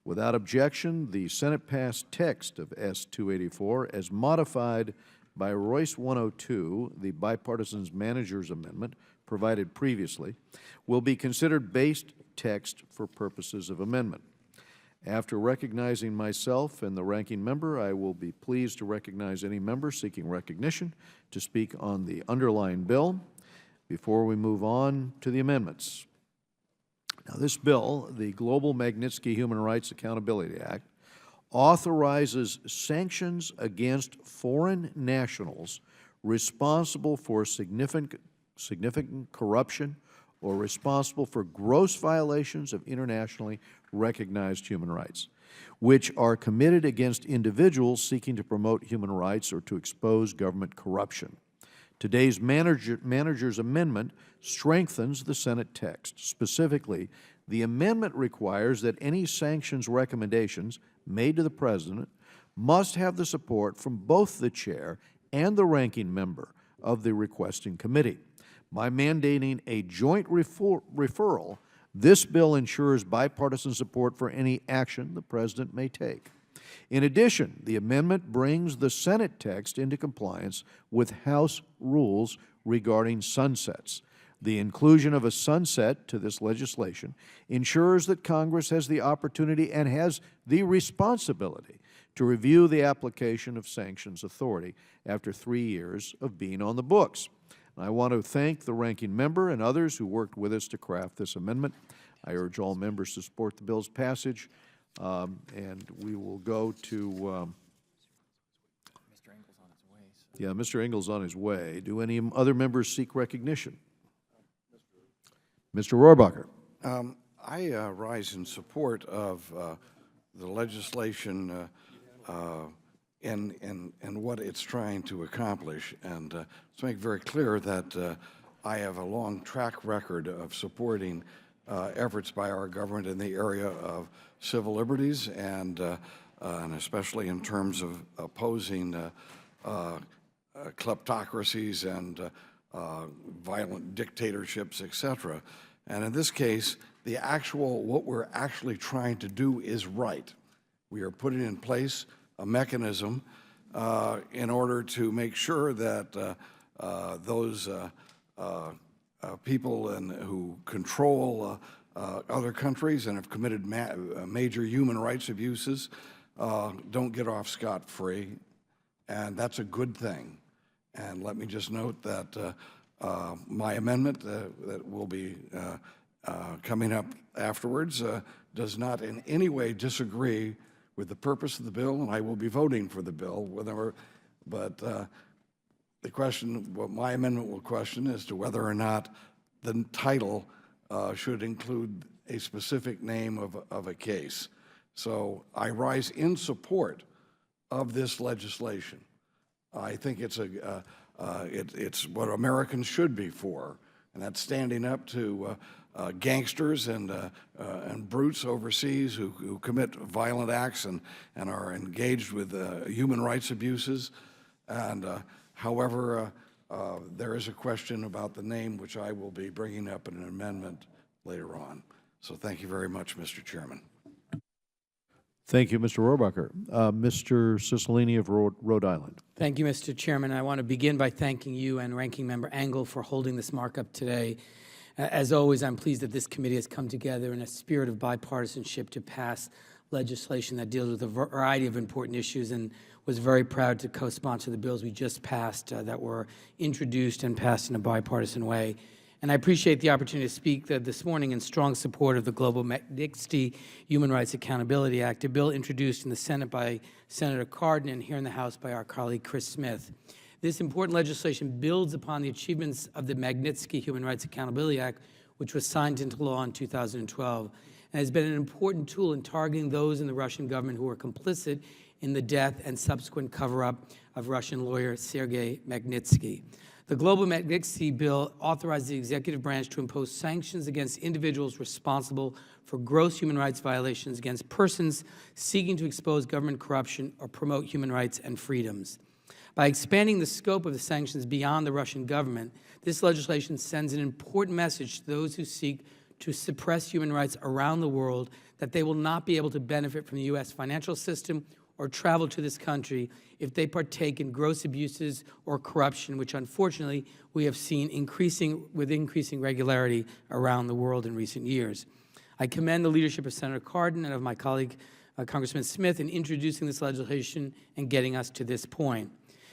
Without objection, the Senate passed text of S-284 as modified by Royce 102, the bipartisan manager's amendment provided previously, will be considered base text for purposes of amendment. After recognizing myself and the ranking member, I will be pleased to recognize any member seeking recognition to speak on the underlying bill before we move on to the amendments. Now, this bill, the Global Magnitsky Human Rights Accountability Act, authorizes sanctions against foreign nationals responsible for significant corruption or responsible for gross violations of internationally recognized human rights, which are committed against individuals seeking to promote human rights or to expose government corruption. Today's manager's amendment strengthens the Senate text. Specifically, the amendment requires that any sanctions recommendations made to the President must have the support from both the chair and the ranking member of the requesting committee. By mandating a joint referral, this bill ensures bipartisan support for any action the President may take. In addition, the amendment brings the Senate text into compliance with House rules regarding sunsets. The inclusion of a sunset to this legislation ensures that Congress has the opportunity and has the responsibility to review the application of sanctions authority after 3 years of being on the books. I want to thank the ranking member and others who worked with us to craft this amendment. I urge all members to support the bill's passage, and we will go to Mr. Engel's on his way. yeah, Mr. Engel's on his way. Do any other members seek recognition? Mr. Rohrbacher. I rise in support of the legislation and what it's trying to accomplish. And to make very clear that I have a long track record of supporting efforts by our government in the area of civil liberties and especially in terms of opposing kleptocracies and violent dictatorships, etc. And in this case, what we're actually trying to do is right. We are putting in place a mechanism in order to make sure that those people who control other countries and have committed major human rights abuses don't get off scot-free, and that's a good thing. And let me just note that my amendment that will be coming up afterwards does not in any way disagree with the purpose of the bill, and I will be voting for the bill, whatever. But the question, what my amendment will question, as to whether or not the title should include a specific name of a case. So I rise in support of this legislation. I think it's it's what Americans should be for, and that's standing up to gangsters and brutes overseas who commit violent acts and are engaged with human rights abuses. And however, there is a question about the name, which I will be bringing up in an amendment later on. So thank you very much, Mr. Chairman. Thank you, Mr. Rohrabacher. Mr. Cicilline of Rhode Island. Thank you, Mr. Chairman. I want to begin by thanking you and Ranking Member Engel for holding this markup today. As always, I'm pleased that this committee has come together in a spirit of bipartisanship to pass legislation that deals with a variety of important issues, and was very proud to co-sponsor the bills we just passed that were introduced and passed in a bipartisan way. And I appreciate the opportunity to speak this morning in strong support of the Global Magnitsky Human Rights Accountability Act, a bill introduced in the Senate by Senator Cardin and here in the House by our colleague Chris Smith. This important legislation builds upon the achievements of the Magnitsky Human Rights Accountability Act, which was signed into law in 2012, and has been an important tool in targeting those in the Russian government who were complicit in the death and subsequent cover-up of Russian lawyer Sergei Magnitsky. The Global Magnitsky Bill authorizes the executive branch to impose sanctions against individuals responsible for gross human rights violations against persons seeking to expose government corruption or promote human rights and freedoms. By expanding the scope of the sanctions beyond the Russian government, this legislation sends an important message to those who seek to suppress human rights around the world that they will not be able to benefit from the U.S. financial system or travel to this country if they partake in gross abuses or corruption, which unfortunately we have seen with increasing regularity around the world in recent years. I commend the leadership of Senator Cardin and of my colleague Congressman Smith in introducing this legislation and getting us to this point.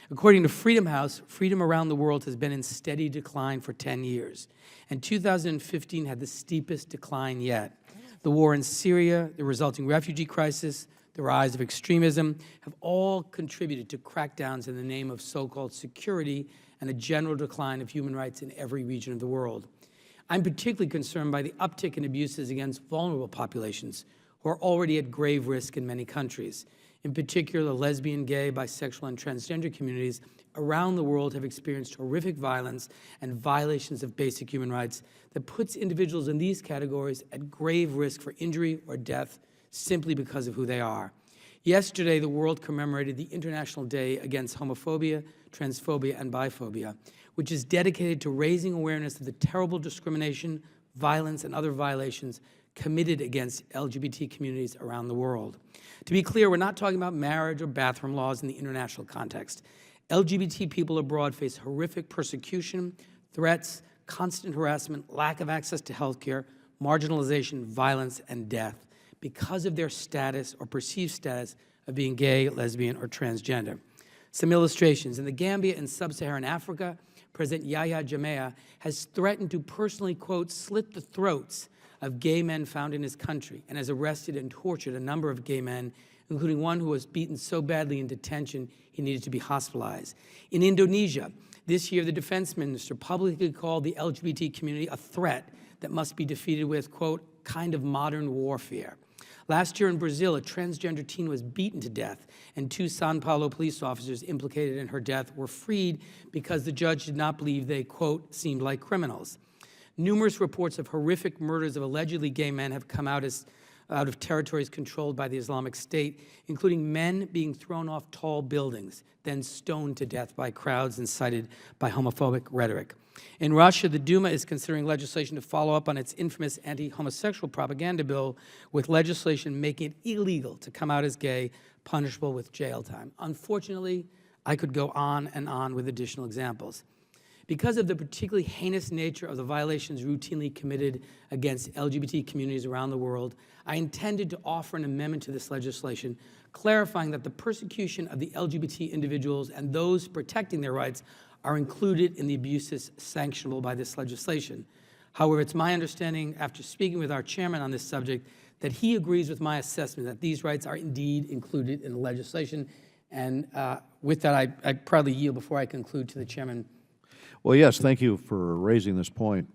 According to Freedom House, freedom around the world has been in steady decline for 10 years, and 2015 had the steepest decline yet. The war in Syria, the resulting refugee crisis, the rise of extremism have all contributed to crackdowns in the name of so-called security and a general decline of human rights in every region of the world. I'm particularly concerned by the uptick in abuses against vulnerable populations who are already at grave risk in many countries. In particular, the lesbian, gay, bisexual, and transgender communities around the world have experienced horrific violence and violations of basic human rights that puts individuals in these categories at grave risk for injury or death simply because of who they are. Yesterday, the world commemorated the International Day Against Homophobia, Transphobia, and Biphobia, which is dedicated to raising awareness of the terrible discrimination, violence, and other violations committed against LGBT communities around the world. To be clear, we're not talking about marriage or bathroom laws in the international context. LGBT people abroad face horrific persecution, threats, constant harassment, lack of access to health care, marginalization, violence, and death because of their status or perceived status of being gay, lesbian, or transgender. Some illustrations. In the Gambia and sub-Saharan Africa, President Yahya Jammeh has threatened to personally, quote, slit the throats of gay men found in his country, and has arrested and tortured a number of gay men, including one who was beaten so badly in detention he needed to be hospitalized. In Indonesia, this year the defense minister publicly called the LGBT community a threat that must be defeated with, quote, kind of modern warfare. Last year in Brazil, a transgender teen was beaten to death, and 2 São Paulo police officers implicated in her death were freed because the judge did not believe they, quote, seemed like criminals. Numerous reports of horrific murders of allegedly gay men have come out of territories controlled by the Islamic State, including men being thrown off tall buildings, then stoned to death by crowds incited by homophobic rhetoric. In Russia, the Duma is considering legislation to follow up on its infamous anti-homosexual propaganda bill with legislation making it illegal to come out as gay, punishable with jail time. Unfortunately, I could go on and on with additional examples. Because of the particularly heinous nature of the violations routinely committed against LGBT communities around the world, I intended to offer an amendment to this legislation clarifying that the persecution of the LGBT individuals and those protecting their rights are included in the abuses sanctionable by this legislation. However, it's my understanding, after speaking with our chairman on this subject, that he agrees with my assessment that these rights are indeed included in the legislation. And with that, I proudly yield before I conclude to the chairman. Well, yes, thank you for raising this point.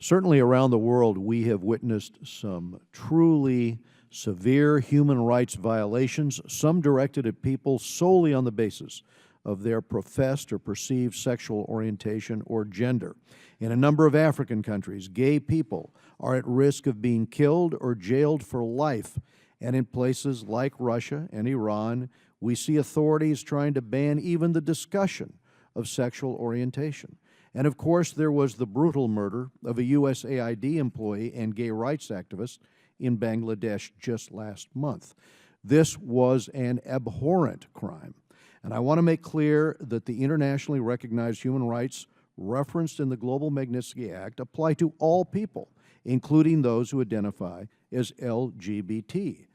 Certainly around the world, we have witnessed some truly severe human rights violations, some directed at people solely on the basis of their professed or perceived sexual orientation or gender. In a number of African countries, gay people are at risk of being killed or jailed for life. And in places like Russia and Iran, we see authorities trying to ban even the discussion of sexual orientation. And of course, there was the brutal murder of a USAID employee and gay rights activist in Bangladesh just last month. This was an abhorrent crime. And I want to make clear that the internationally recognized human rights referenced in the Global Magnitsky Act apply to all people, including those who identify as LGBT.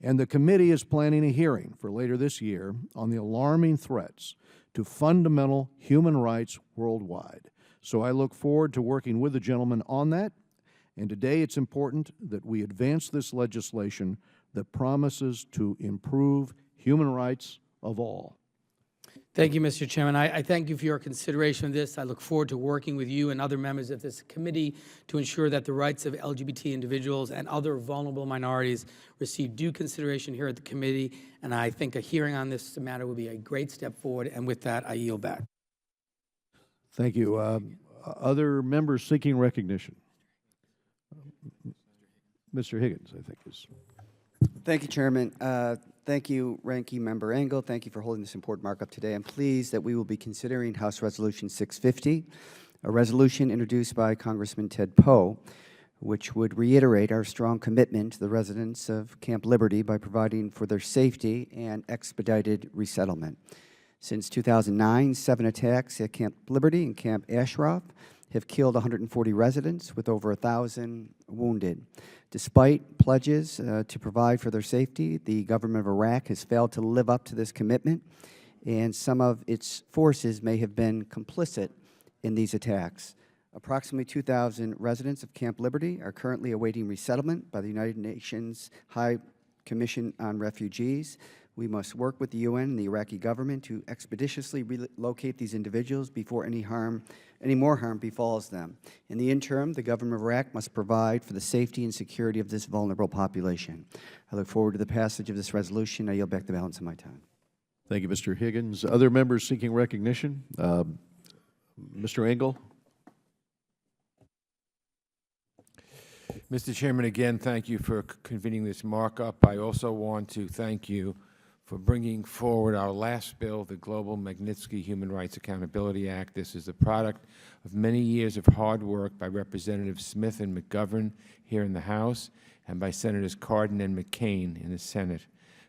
And the committee is planning a hearing for later this year on the alarming threats to fundamental human rights worldwide. So I look forward to working with the gentleman on that. And today it's important that we advance this legislation that promises to improve human rights of all. Thank you, Mr. Chairman. I thank you for your consideration of this. I look forward to working with you and other members of this committee to ensure that the rights of LGBT individuals and other vulnerable minorities receive due consideration here at the committee. And I think a hearing on this matter will be a great step forward. And with that, I yield back. Thank you. Other members seeking recognition? Mr. Higgins, I think, is. Thank you, Chairman. Thank you, Ranking Member Engel. Thank you for holding this important markup today. I'm pleased that we will be considering House Resolution 650, a resolution introduced by Congressman Ted Poe, which would reiterate our strong commitment to the residents of Camp Liberty by providing for their safety and expedited resettlement. Since 2009, 7 attacks at Camp Liberty and Camp Ashraf have killed 140 residents with over 1,000 wounded. Despite pledges to provide for their safety, the government of Iraq has failed to live up to this commitment, and some of its forces may have been complicit in these attacks. Approximately 2,000 residents of Camp Liberty are currently awaiting resettlement by the United Nations High Commission on Refugees. We must work with the UN and the Iraqi government to expeditiously relocate these individuals before any more harm befalls them. In the interim, the government of Iraq must provide for the safety and security of this vulnerable population. I look forward to the passage of this resolution. I yield back the balance of my time. Thank you, Mr. Higgins. Other members seeking recognition? Mr. Engel? Mr. Chairman, again, thank you for convening this markup. I also want to thank you for bringing forward our last bill, the Global Magnitsky Human Rights Accountability Act. This is the product of many years of hard work by Representatives Smith and McGovern here in the House and by Senators Cardin and McCain in the Senate.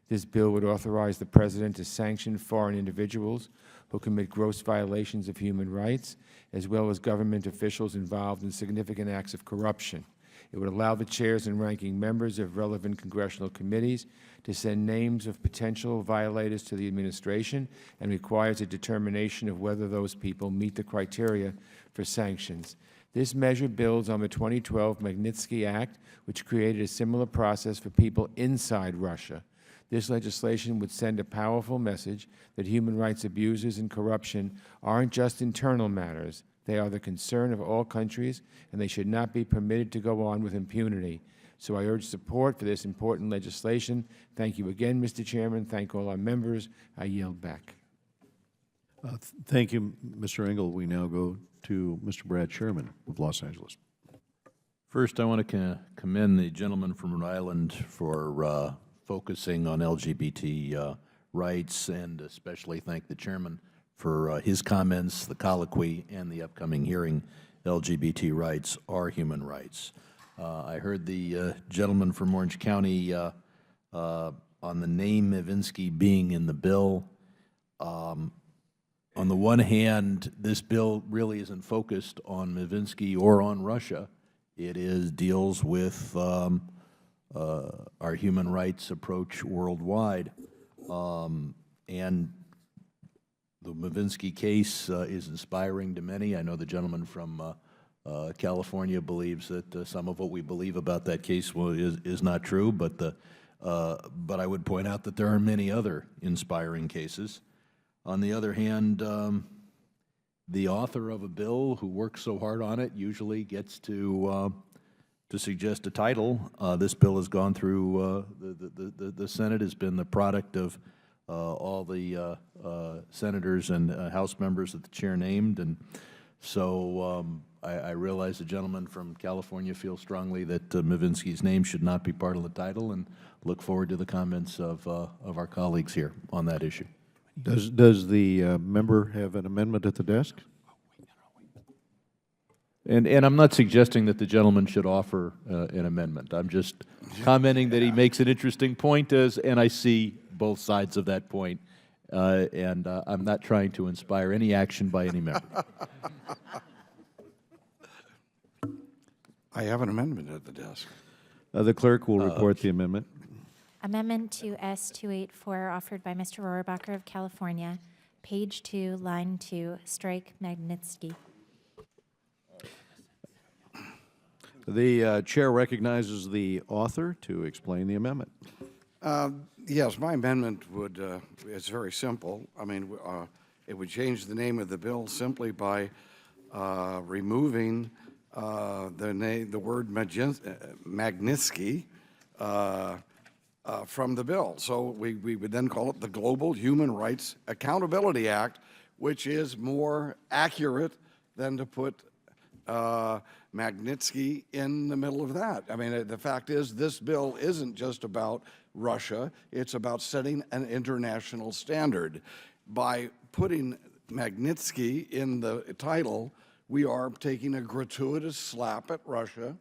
This bill would authorize the President to sanction foreign individuals who commit gross violations of human rights, as well as government officials involved in significant acts of corruption. It would allow the chairs and ranking members of relevant congressional committees to send names of potential violators to the administration and requires a determination of whether those people meet the criteria for sanctions. This measure builds on the 2012 Magnitsky Act, which created a similar process for people inside Russia. This legislation would send a powerful message that human rights abuses and corruption aren't just internal matters. They are the concern of all countries, and they should not be permitted to go on with impunity. So I urge support for this important legislation. Thank you again, Mr. Chairman. Thank all our members. I yield back. Thank you, Mr. Engel. We now go to Mr. Brad Sherman of Los Angeles. First, I want to commend the gentleman from Rhode Island for focusing on LGBT rights, and especially thank the chairman for his comments, the colloquy, and the upcoming hearing. LGBT rights are human rights. I heard the gentleman from Orange County on the name Mavinsky being in the bill. On the one hand, this bill really isn't focused on Mavinsky or on Russia. It deals with our human rights approach worldwide. And the Mavinsky case is inspiring to many. I know the gentleman from California believes that some of what we believe about that case is not true, but I would point out that there are many other inspiring cases. On the other hand, the author of a bill who works so hard on it usually gets to suggest a title. This bill has gone through the Senate, has been the product of all the senators and House members that the chair named, and so I realize the gentleman from California feels strongly that Mavinsky's name should not be part of the title, and look forward to the comments of our colleagues here on that issue. Does the member have an amendment at the desk? And I'm not suggesting that the gentleman should offer an amendment. I'm just commenting that he makes an interesting point, and I see both sides of that point, and I'm not trying to inspire any action by any member. I have an amendment at the desk. The clerk will report the amendment. Amendment to S284 offered by Mr. Rohrabacher of California, page 2, line 2, strike Magnitsky. The chair recognizes the author to explain the amendment. Yes, my amendment would, it's very simple. I mean, it would change the name of the bill simply by removing the word Magnitsky from the bill. So we would then call it the Global Human Rights Accountability Act, which is more accurate than to put Magnitsky in the middle of that. I mean, the fact is, this bill isn't just about Russia. It's about setting an international standard. By putting Magnitsky in the title, we are taking a gratuitous slap at Russia,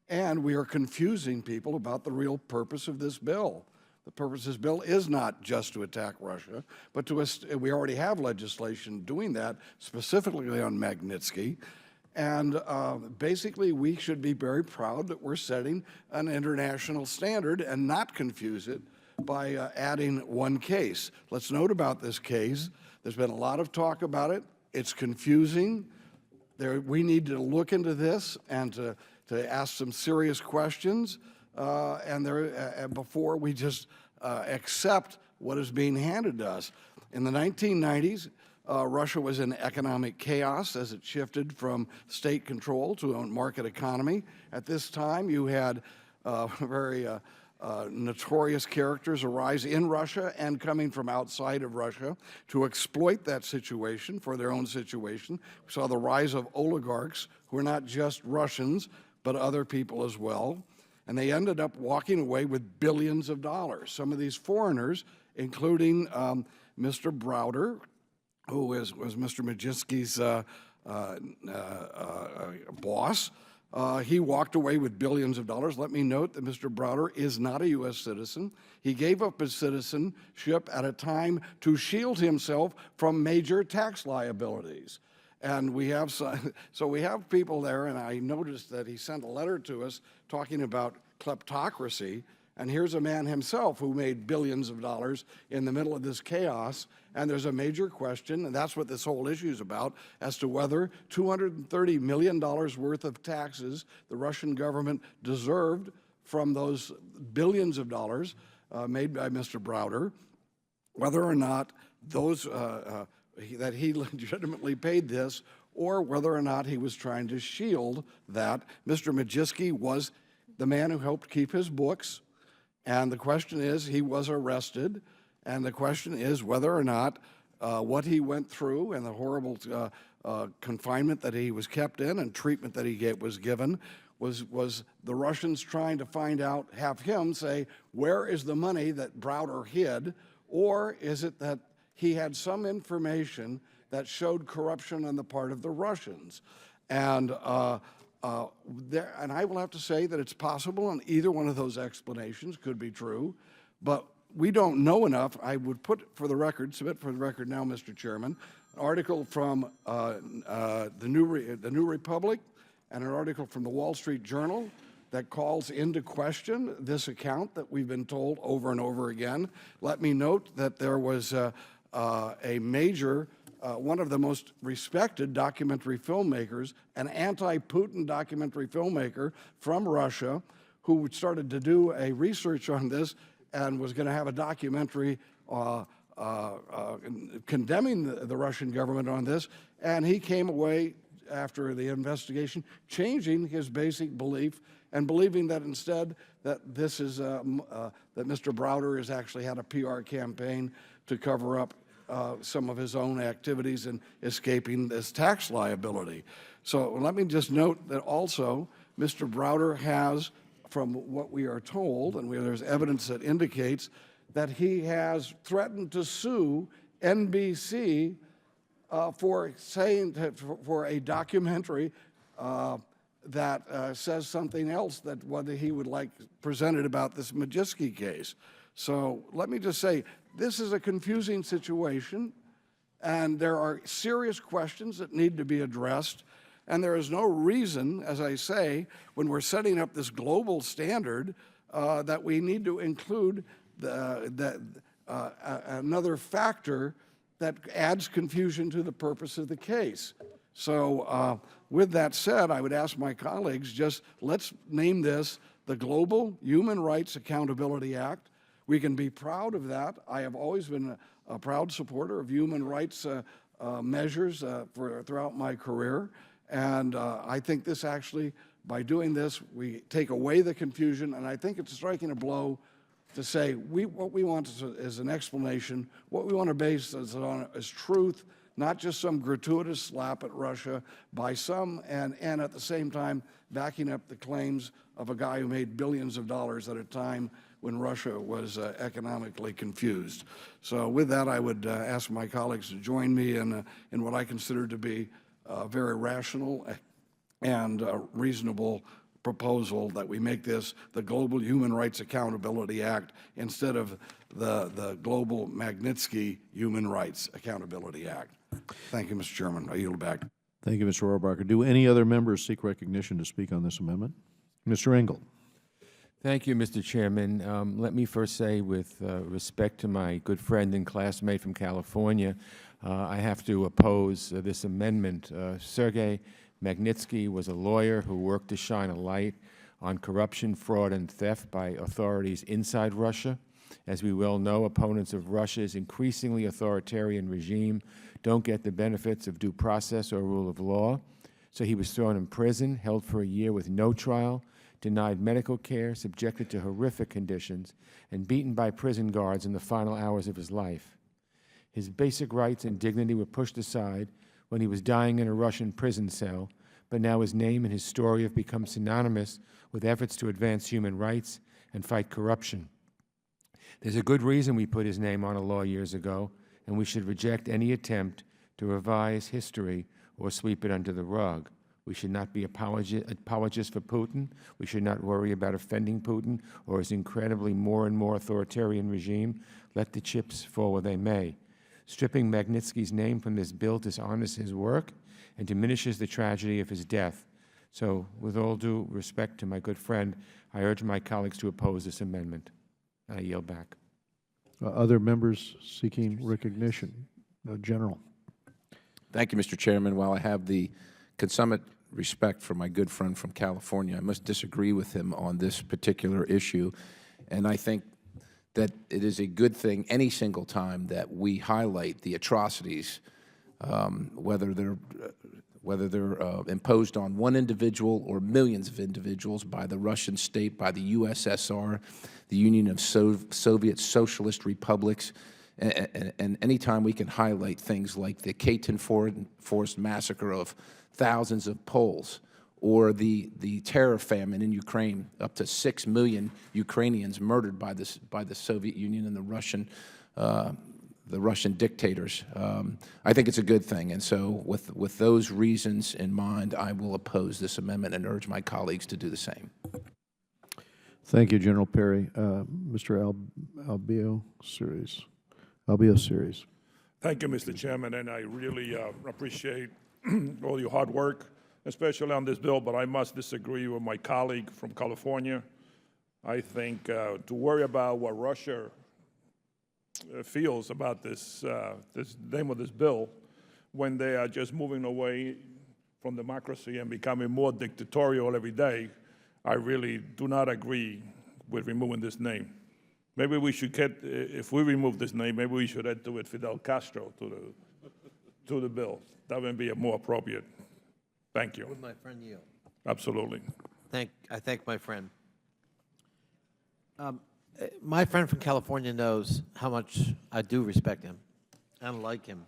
and we are confusing people about the real purpose of this bill. The purpose of this bill is not just to attack Russia, but we already have legislation doing that, specifically on Magnitsky. And basically, we should be very proud that we're setting an international standard and not confuse it by adding one case. Let's note about this case, there's been a lot of talk about it. It's confusing. We need to look into this and to ask some serious questions before we just accept what is being handed to us. In the 1990s, Russia was in economic chaos as it shifted from state control to a market economy. At this time, you had very notorious characters arise in Russia and coming from outside of Russia to exploit that situation for their own situation. We saw the rise of oligarchs who are not just Russians, but other people as well. And they ended up walking away with billions of dollars. Some of these foreigners, including Mr. Browder, who was Mr. Magnitsky's boss, he walked away with billions of dollars. Let me note that Mr. Browder is not a U.S. citizen. He gave up his citizenship at a time to shield himself from major tax liabilities. And we have, so we have people there, and I noticed that he sent a letter to us talking about kleptocracy. And here's a man himself who made billions of dollars in the middle of this chaos. And there's a major question, and that's what this whole issue is about, as to whether $230 million worth of taxes the Russian government deserved from those billions of dollars made by Mr. Browder, whether or not those, that he legitimately paid this, or whether or not he was trying to shield that. Mr. Magnitsky was the man who helped keep his books. And the question is, he was arrested, and the question is whether or not what he went through and the horrible confinement that he was kept in and treatment that he was given was the Russians trying to find out, have him say, where is the money that Browder hid, or is it that he had some information that showed corruption on the part of the Russians? And and I will have to say that it's possible, and either one of those explanations could be true, but we don't know enough. I would submit for the record now, Mr. Chairman, an article from the New Republic and an article from the Wall Street Journal that calls into question this account that we've been told over and over again. Let me note that there was a major one of the most respected documentary filmmakers, an anti-Putin documentary filmmaker from Russia, who started to do a research on this and was going to have a documentary condemning the Russian government on this, and he came away after the investigation changing his basic belief and believing that instead that this is that Mr. Browder has actually had a PR campaign to cover up some of his own activities in escaping this tax liability. So let me just note that also Mr. Browder has, from what we are told, and there's evidence that indicates that he has threatened to sue NBC for a documentary that says something else that what he would like presented about this Majeski case. So let me just say, this is a confusing situation, and there are serious questions that need to be addressed. And there is no reason, as I say, when we're setting up this global standard, that we need to include another factor that adds confusion to the purpose of the case. So with that said, I would ask my colleagues, just let's name this the Global Human Rights Accountability Act. We can be proud of that. I have always been a proud supporter of human rights measures throughout my career. And I think this actually, by doing this, we take away the confusion, and I think it's striking a blow to say what we want is an explanation. What we want to base this on is truth, not just some gratuitous slap at Russia by some, and at the same time backing up the claims of a guy who made billions of dollars at a time when Russia was economically confused. So with that, I would ask my colleagues to join me in what I consider to be a very rational and reasonable proposal that we make this the Global Human Rights Accountability Act instead of the Global Magnitsky Human Rights Accountability Act. Thank you, Mr. Chairman. I yield back. Thank you, Mr. Rohrabacher. Do any other members seek recognition to speak on this amendment? Mr. Engel. Thank you, Mr. Chairman. Let me first say, with respect to my good friend and classmate from California, I have to oppose this amendment. Sergei Magnitsky was a lawyer who worked to shine a light on corruption, fraud, and theft by authorities inside Russia. As we well know, opponents of Russia's increasingly authoritarian regime don't get the benefits of due process or rule of law. So he was thrown in prison, held for a year with no trial, denied medical care, subjected to horrific conditions, and beaten by prison guards in the final hours of his life. His basic rights and dignity were pushed aside when he was dying in a Russian prison cell, but now his name and his story have become synonymous with efforts to advance human rights and fight corruption. There's a good reason we put his name on a law years ago, and we should reject any attempt to revise history or sweep it under the rug. We should not be apologists for Putin. We should not worry about offending Putin or his incredibly more and more authoritarian regime. Let the chips fall where they may. Stripping Magnitsky's name from this bill dishonors his work and diminishes the tragedy of his death. So, with all due respect to my good friend, I urge my colleagues to oppose this amendment. I yield back. Other members seeking recognition? General. Thank you, Mr. Chairman. While I have the consummate respect for my good friend from California, I must disagree with him on this particular issue. And I think that it is a good thing any single time that we highlight the atrocities, whether they're imposed on one individual or millions of individuals by the Russian state, by the USSR, the Union of Soviet Socialist Republics, and anytime we can highlight things like the Katyn forced massacre of thousands of Poles, or the terror famine in Ukraine, up to 6 million Ukrainians murdered by the Soviet Union and the Russian dictators. I think it's a good thing, and so with those reasons in mind, I will oppose this amendment and urge my colleagues to do the same. Thank you, General Perry. Mr. Albio Series. Thank you, Mr. Chairman, and I really appreciate all your hard work, especially on this bill, but I must disagree with my colleague from California. I think to worry about what Russia feels about this name of this bill, when they are just moving away from democracy and becoming more dictatorial every day, I really do not agree with removing this name. Maybe we should get, if we remove this name, maybe we should add to it Fidel Castro to the bill. That would be more appropriate. Thank you. Would my friend yield? Absolutely. I thank my friend. My friend from California knows how much I do respect him and like him.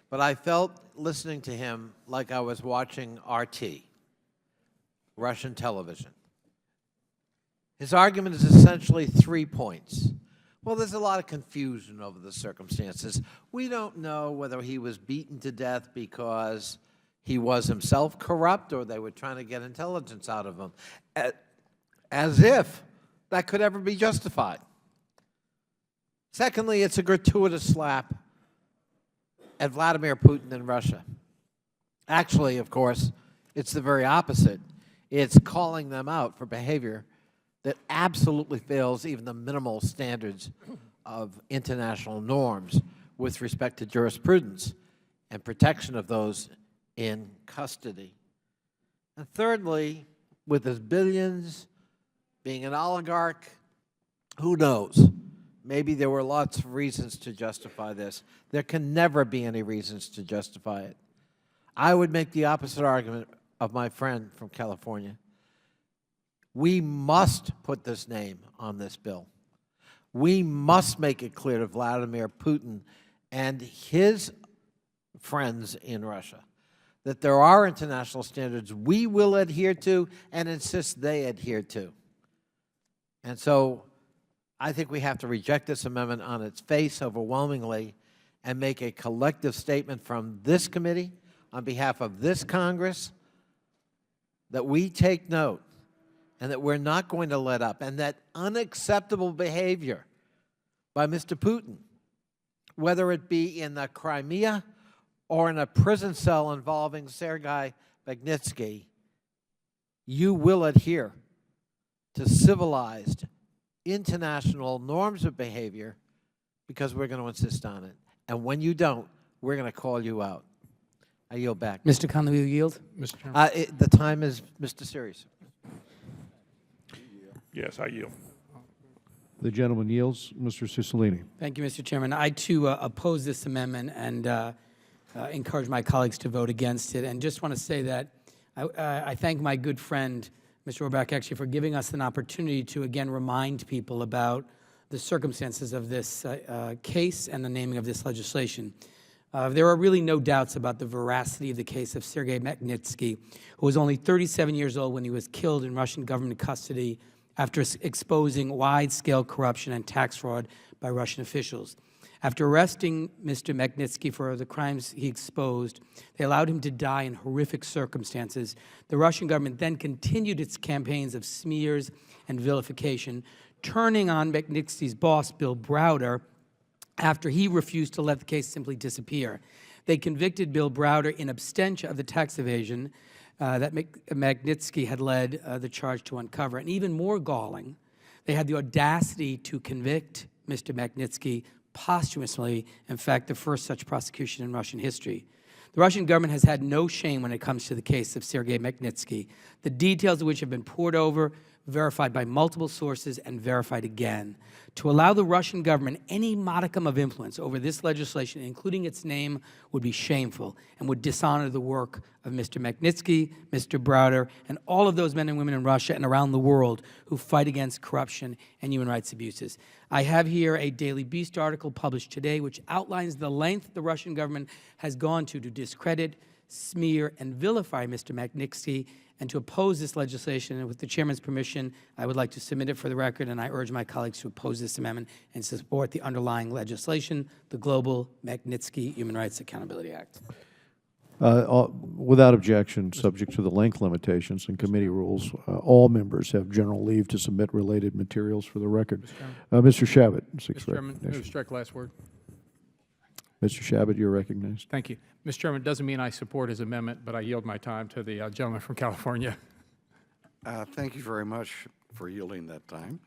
But I felt listening to him like I was watching RT, Russian television. His argument is essentially 3 points. Well, there's a lot of confusion over the circumstances. We don't know whether he was beaten to death because he was himself corrupt or they were trying to get intelligence out of him. As if that could ever be justified. Secondly, it's a gratuitous slap at Vladimir Putin and Russia. Actually, of course, it's the very opposite. It's calling them out for behavior that absolutely fails even the minimal standards of international norms with respect to jurisprudence and protection of those in custody. And thirdly, with his billions, being an oligarch, who knows? Maybe there were lots of reasons to justify this. There can never be any reasons to justify it. I would make the opposite argument of my friend from California. We must put this name on this bill. We must make it clear to Vladimir Putin and his friends in Russia that there are international standards we will adhere to and insist they adhere to. And so I think we have to reject this amendment on its face overwhelmingly and make a collective statement from this committee on behalf of this Congress that we take note and that we're not going to let up, and that unacceptable behavior by Mr. Putin, whether it be in the Crimea or in a prison cell involving Sergei Magnitsky, you will adhere to civilized international norms of behavior because we're going to insist on it. And when you don't, we're going to call you out. I yield back. Mr. Conley, will you yield? Mr. Chairman. The time is Mr. Sirius. Yes, I yield. The gentleman yields. Mr. Cicilline. Thank you, Mr. Chairman. I, too, oppose this amendment and encourage my colleagues to vote against it. And just want to say that I thank my good friend, Mr. Rohrabacher, actually, for giving us an opportunity to, again, remind people about the circumstances of this case and the naming of this legislation. There are really no doubts about the veracity of the case of Sergei Magnitsky, who was only 37 years old when he was killed in Russian government custody after exposing wide-scale corruption and tax fraud by Russian officials. After arresting Mr. Magnitsky for the crimes he exposed, they allowed him to die in horrific circumstances. The Russian government then continued its campaigns of smears and vilification, turning on Magnitsky's boss, Bill Browder, after he refused to let the case simply disappear. They convicted Bill Browder in absentia of the tax evasion that Magnitsky had led the charge to uncover. And even more galling, they had the audacity to convict Mr. Magnitsky posthumously, in fact, the first such prosecution in Russian history. The Russian government has had no shame when it comes to the case of Sergei Magnitsky, the details of which have been poured over, verified by multiple sources, and verified again. To allow the Russian government any modicum of influence over this legislation, including its name, would be shameful and would dishonor the work of Mr. Magnitsky, Mr. Browder, and all of those men and women in Russia and around the world who fight against corruption and human rights abuses. I have here a Daily Beast article published today which outlines the length the Russian government has gone to discredit, smear, and vilify Mr. Magnitsky, and to oppose this legislation. And with the Chairman's permission, I would like to submit it for the record, and I urge my colleagues to oppose this amendment and support the underlying legislation, the Global Magnitsky Human Rights Accountability Act. Without objection, subject to the length limitations and committee rules, all members have general leave to submit related materials for the record. Mr. Shabbat, Mr. Chairman, move to strike last word. Mr. Shabbat, you're recognized. Thank you. Mr. Chairman, it doesn't mean I support his amendment, but I yield my time to the gentleman from California. Thank you very much for yielding that time.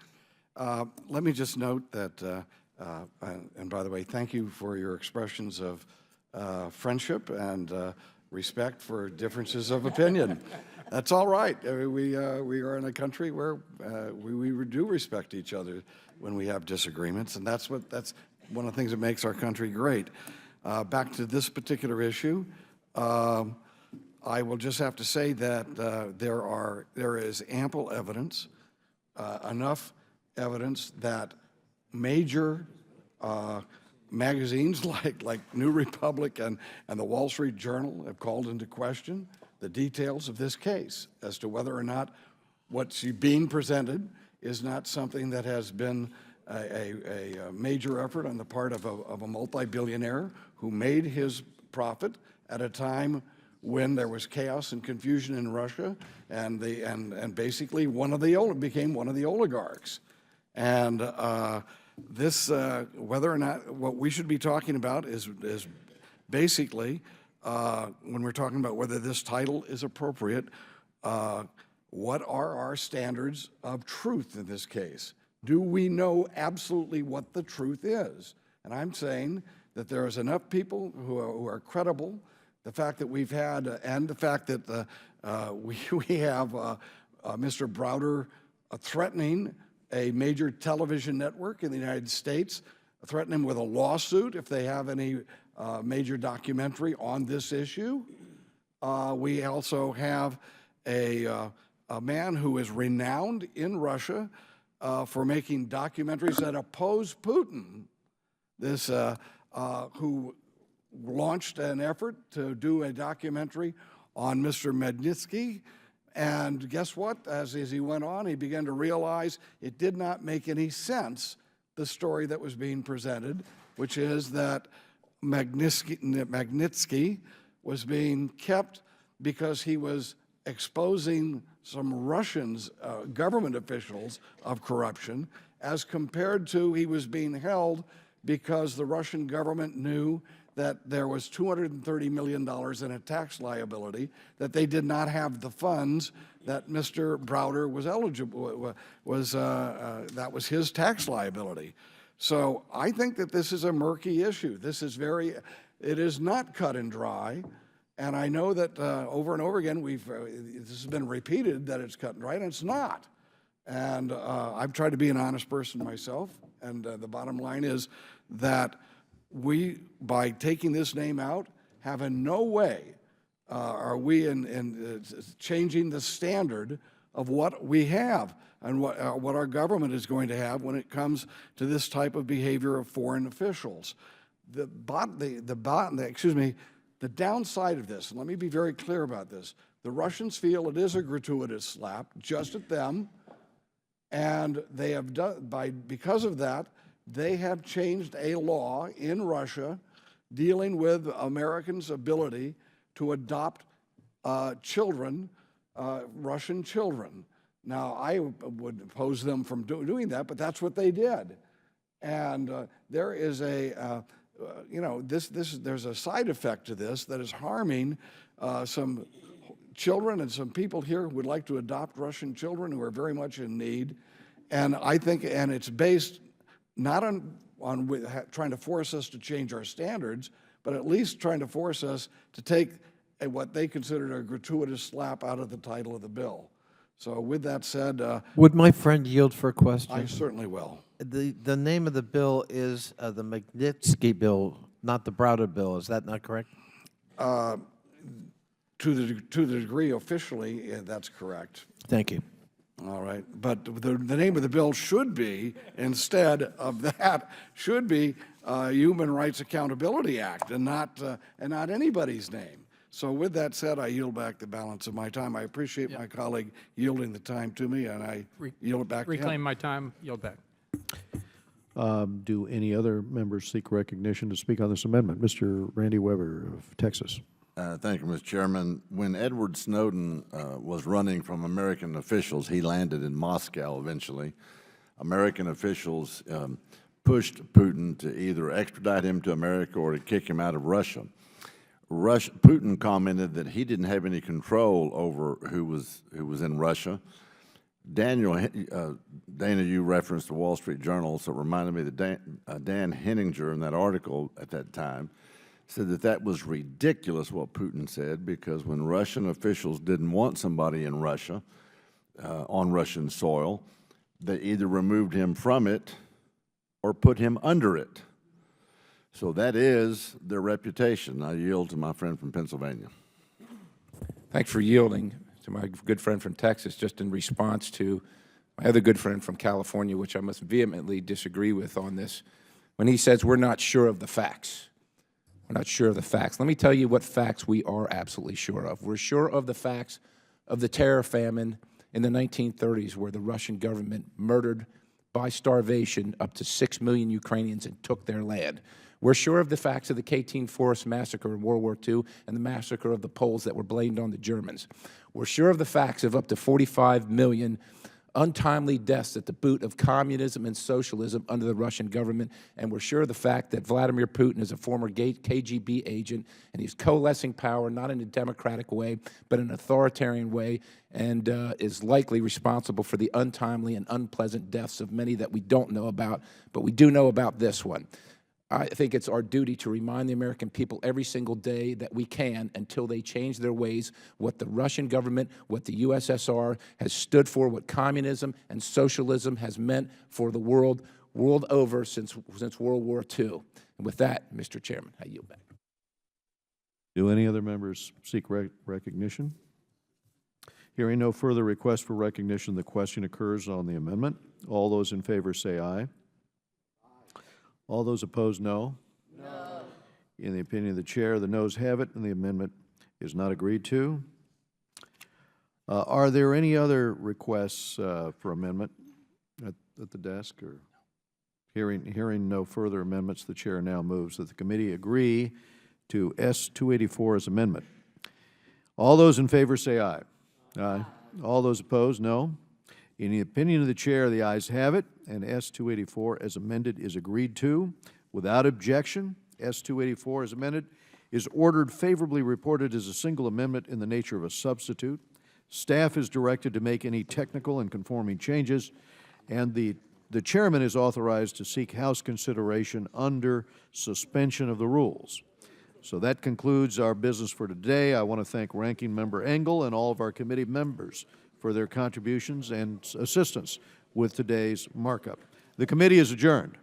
Let me just note that, and by the way, thank you for your expressions of friendship and respect for differences of opinion. That's all right. I mean, we are in a country where we do respect each other when we have disagreements, and that's one of the things that makes our country great. Back to this particular issue, I will just have to say that there is ample evidence, enough evidence that major magazines like New Republic and the Wall Street Journal have called into question the details of this case as to whether or not what's being presented is not something that has been a major effort on the part of a multi-billionaire who made his profit at a time when there was chaos and confusion in Russia, and basically became one of the oligarchs. And whether or not what we should be talking about is basically, when we're talking about whether this title is appropriate, what are our standards of truth in this case? Do we know absolutely what the truth is? And I'm saying that there is enough people who are credible. The fact that we've had, and the fact that we have Mr. Browder threatening a major television network in the United States, threatening him with a lawsuit if they have any major documentary on this issue. We also have a man who is renowned in Russia for making documentaries that oppose Putin. This who launched an effort to do a documentary on Mr. Magnitsky, and guess what? As he went on, he began to realize it did not make any sense, the story that was being presented, which is that Magnitsky was being kept because he was exposing some Russians, government officials, of corruption, as compared to he was being held because the Russian government knew that there was $230 million in a tax liability, that they did not have the funds that Mr. Browder was eligible, that was his tax liability. So I think that this is a murky issue. It is not cut and dry, and I know that over and over again this has been repeated that it's cut and dry, and it's not. And I've tried to be an honest person myself, and the bottom line is that we, by taking this name out, have in no way are we in changing the standard of what we have and what our government is going to have when it comes to this type of behavior of foreign officials. The downside of this, and let me be very clear about this, the Russians feel it is a gratuitous slap just at them, and they have done, because of that, they have changed a law in Russia dealing with Americans' ability to adopt children, Russian children. Now, I would oppose them from doing that, but that's what they did. And there is there's a side effect to this that is harming some children and some people here who would like to adopt Russian children who are very much in need. And I think, and it's based not on trying to force us to change our standards, but at least trying to force us to take what they considered a gratuitous slap out of the title of the bill. So with that said, would my friend yield for a question? I certainly will. The name of the bill is the Magnitsky bill, not the Browder bill. Is that not correct? To the degree officially, that's correct. Thank you. All right, but the name of the bill should be, instead of that, should be Human Rights Accountability Act, and not anybody's name. So with that said, I yield back the balance of my time. I appreciate my colleague yielding the time to me, and I yield it back to him. Reclaim my time, yield back. Do any other members seek recognition to speak on this amendment? Mr. Randy Weber of Texas. Thank you, Mr. Chairman. When Edward Snowden was running from American officials, he landed in Moscow eventually. American officials pushed Putin to either extradite him to America or to kick him out of Russia. Putin commented that he didn't have any control over who was in Russia. Dana, you referenced the Wall Street Journal, so it reminded me that Dan Henninger in that article at that time said that that was ridiculous what Putin said, because when Russian officials didn't want somebody in Russia, on Russian soil, they either removed him from it or put him under it. So that is their reputation. I yield to my friend from Pennsylvania. Thanks for yielding to my good friend from Texas, just in response to my other good friend from California, which I must vehemently disagree with on this, when he says we're not sure of the facts. We're not sure of the facts. Let me tell you what facts we are absolutely sure of. We're sure of the facts of the terror famine in the 1930s, where the Russian government murdered by starvation up to 6 million Ukrainians and took their land. We're sure of the facts of the Katyn Forest massacre in World War II and the massacre of the Poles that were blamed on the Germans. We're sure of the facts of up to 45 million untimely deaths at the boot of communism and socialism under the Russian government, and we're sure of the fact that Vladimir Putin is a former KGB agent, and he's coalescing power not in a democratic way, but in an authoritarian way, and is likely responsible for the untimely and unpleasant deaths of many that we don't know about, but we do know about this one. I think it's our duty to remind the American people every single day that we can, until they change their ways, what the Russian government, what the USSR has stood for, what communism and socialism has meant for the world over since World War II. And with that, Mr. Chairman, I yield back. Do any other members seek recognition? Hearing no further request for recognition, the question occurs on the amendment. All those in favor say aye. All those opposed, no. No. In the opinion of the chair, the noes have it, and the amendment is not agreed to. Are there any other requests for amendment at the desk? Or hearing no further amendments, the chair now moves that the committee agree to S-284 as amendment. All those in favor say aye. Aye. All those opposed, no. In the opinion of the chair, the ayes have it, and S-284 as amended is agreed to. Without objection, S-284 as amended is ordered favorably reported as a single amendment in the nature of a substitute. Staff is directed to make any technical and conforming changes, and the chairman is authorized to seek House consideration under suspension of the rules. So that concludes our business for today. I want to thank Ranking Member Engel and all of our committee members for their contributions and assistance with today's markup. The committee is adjourned.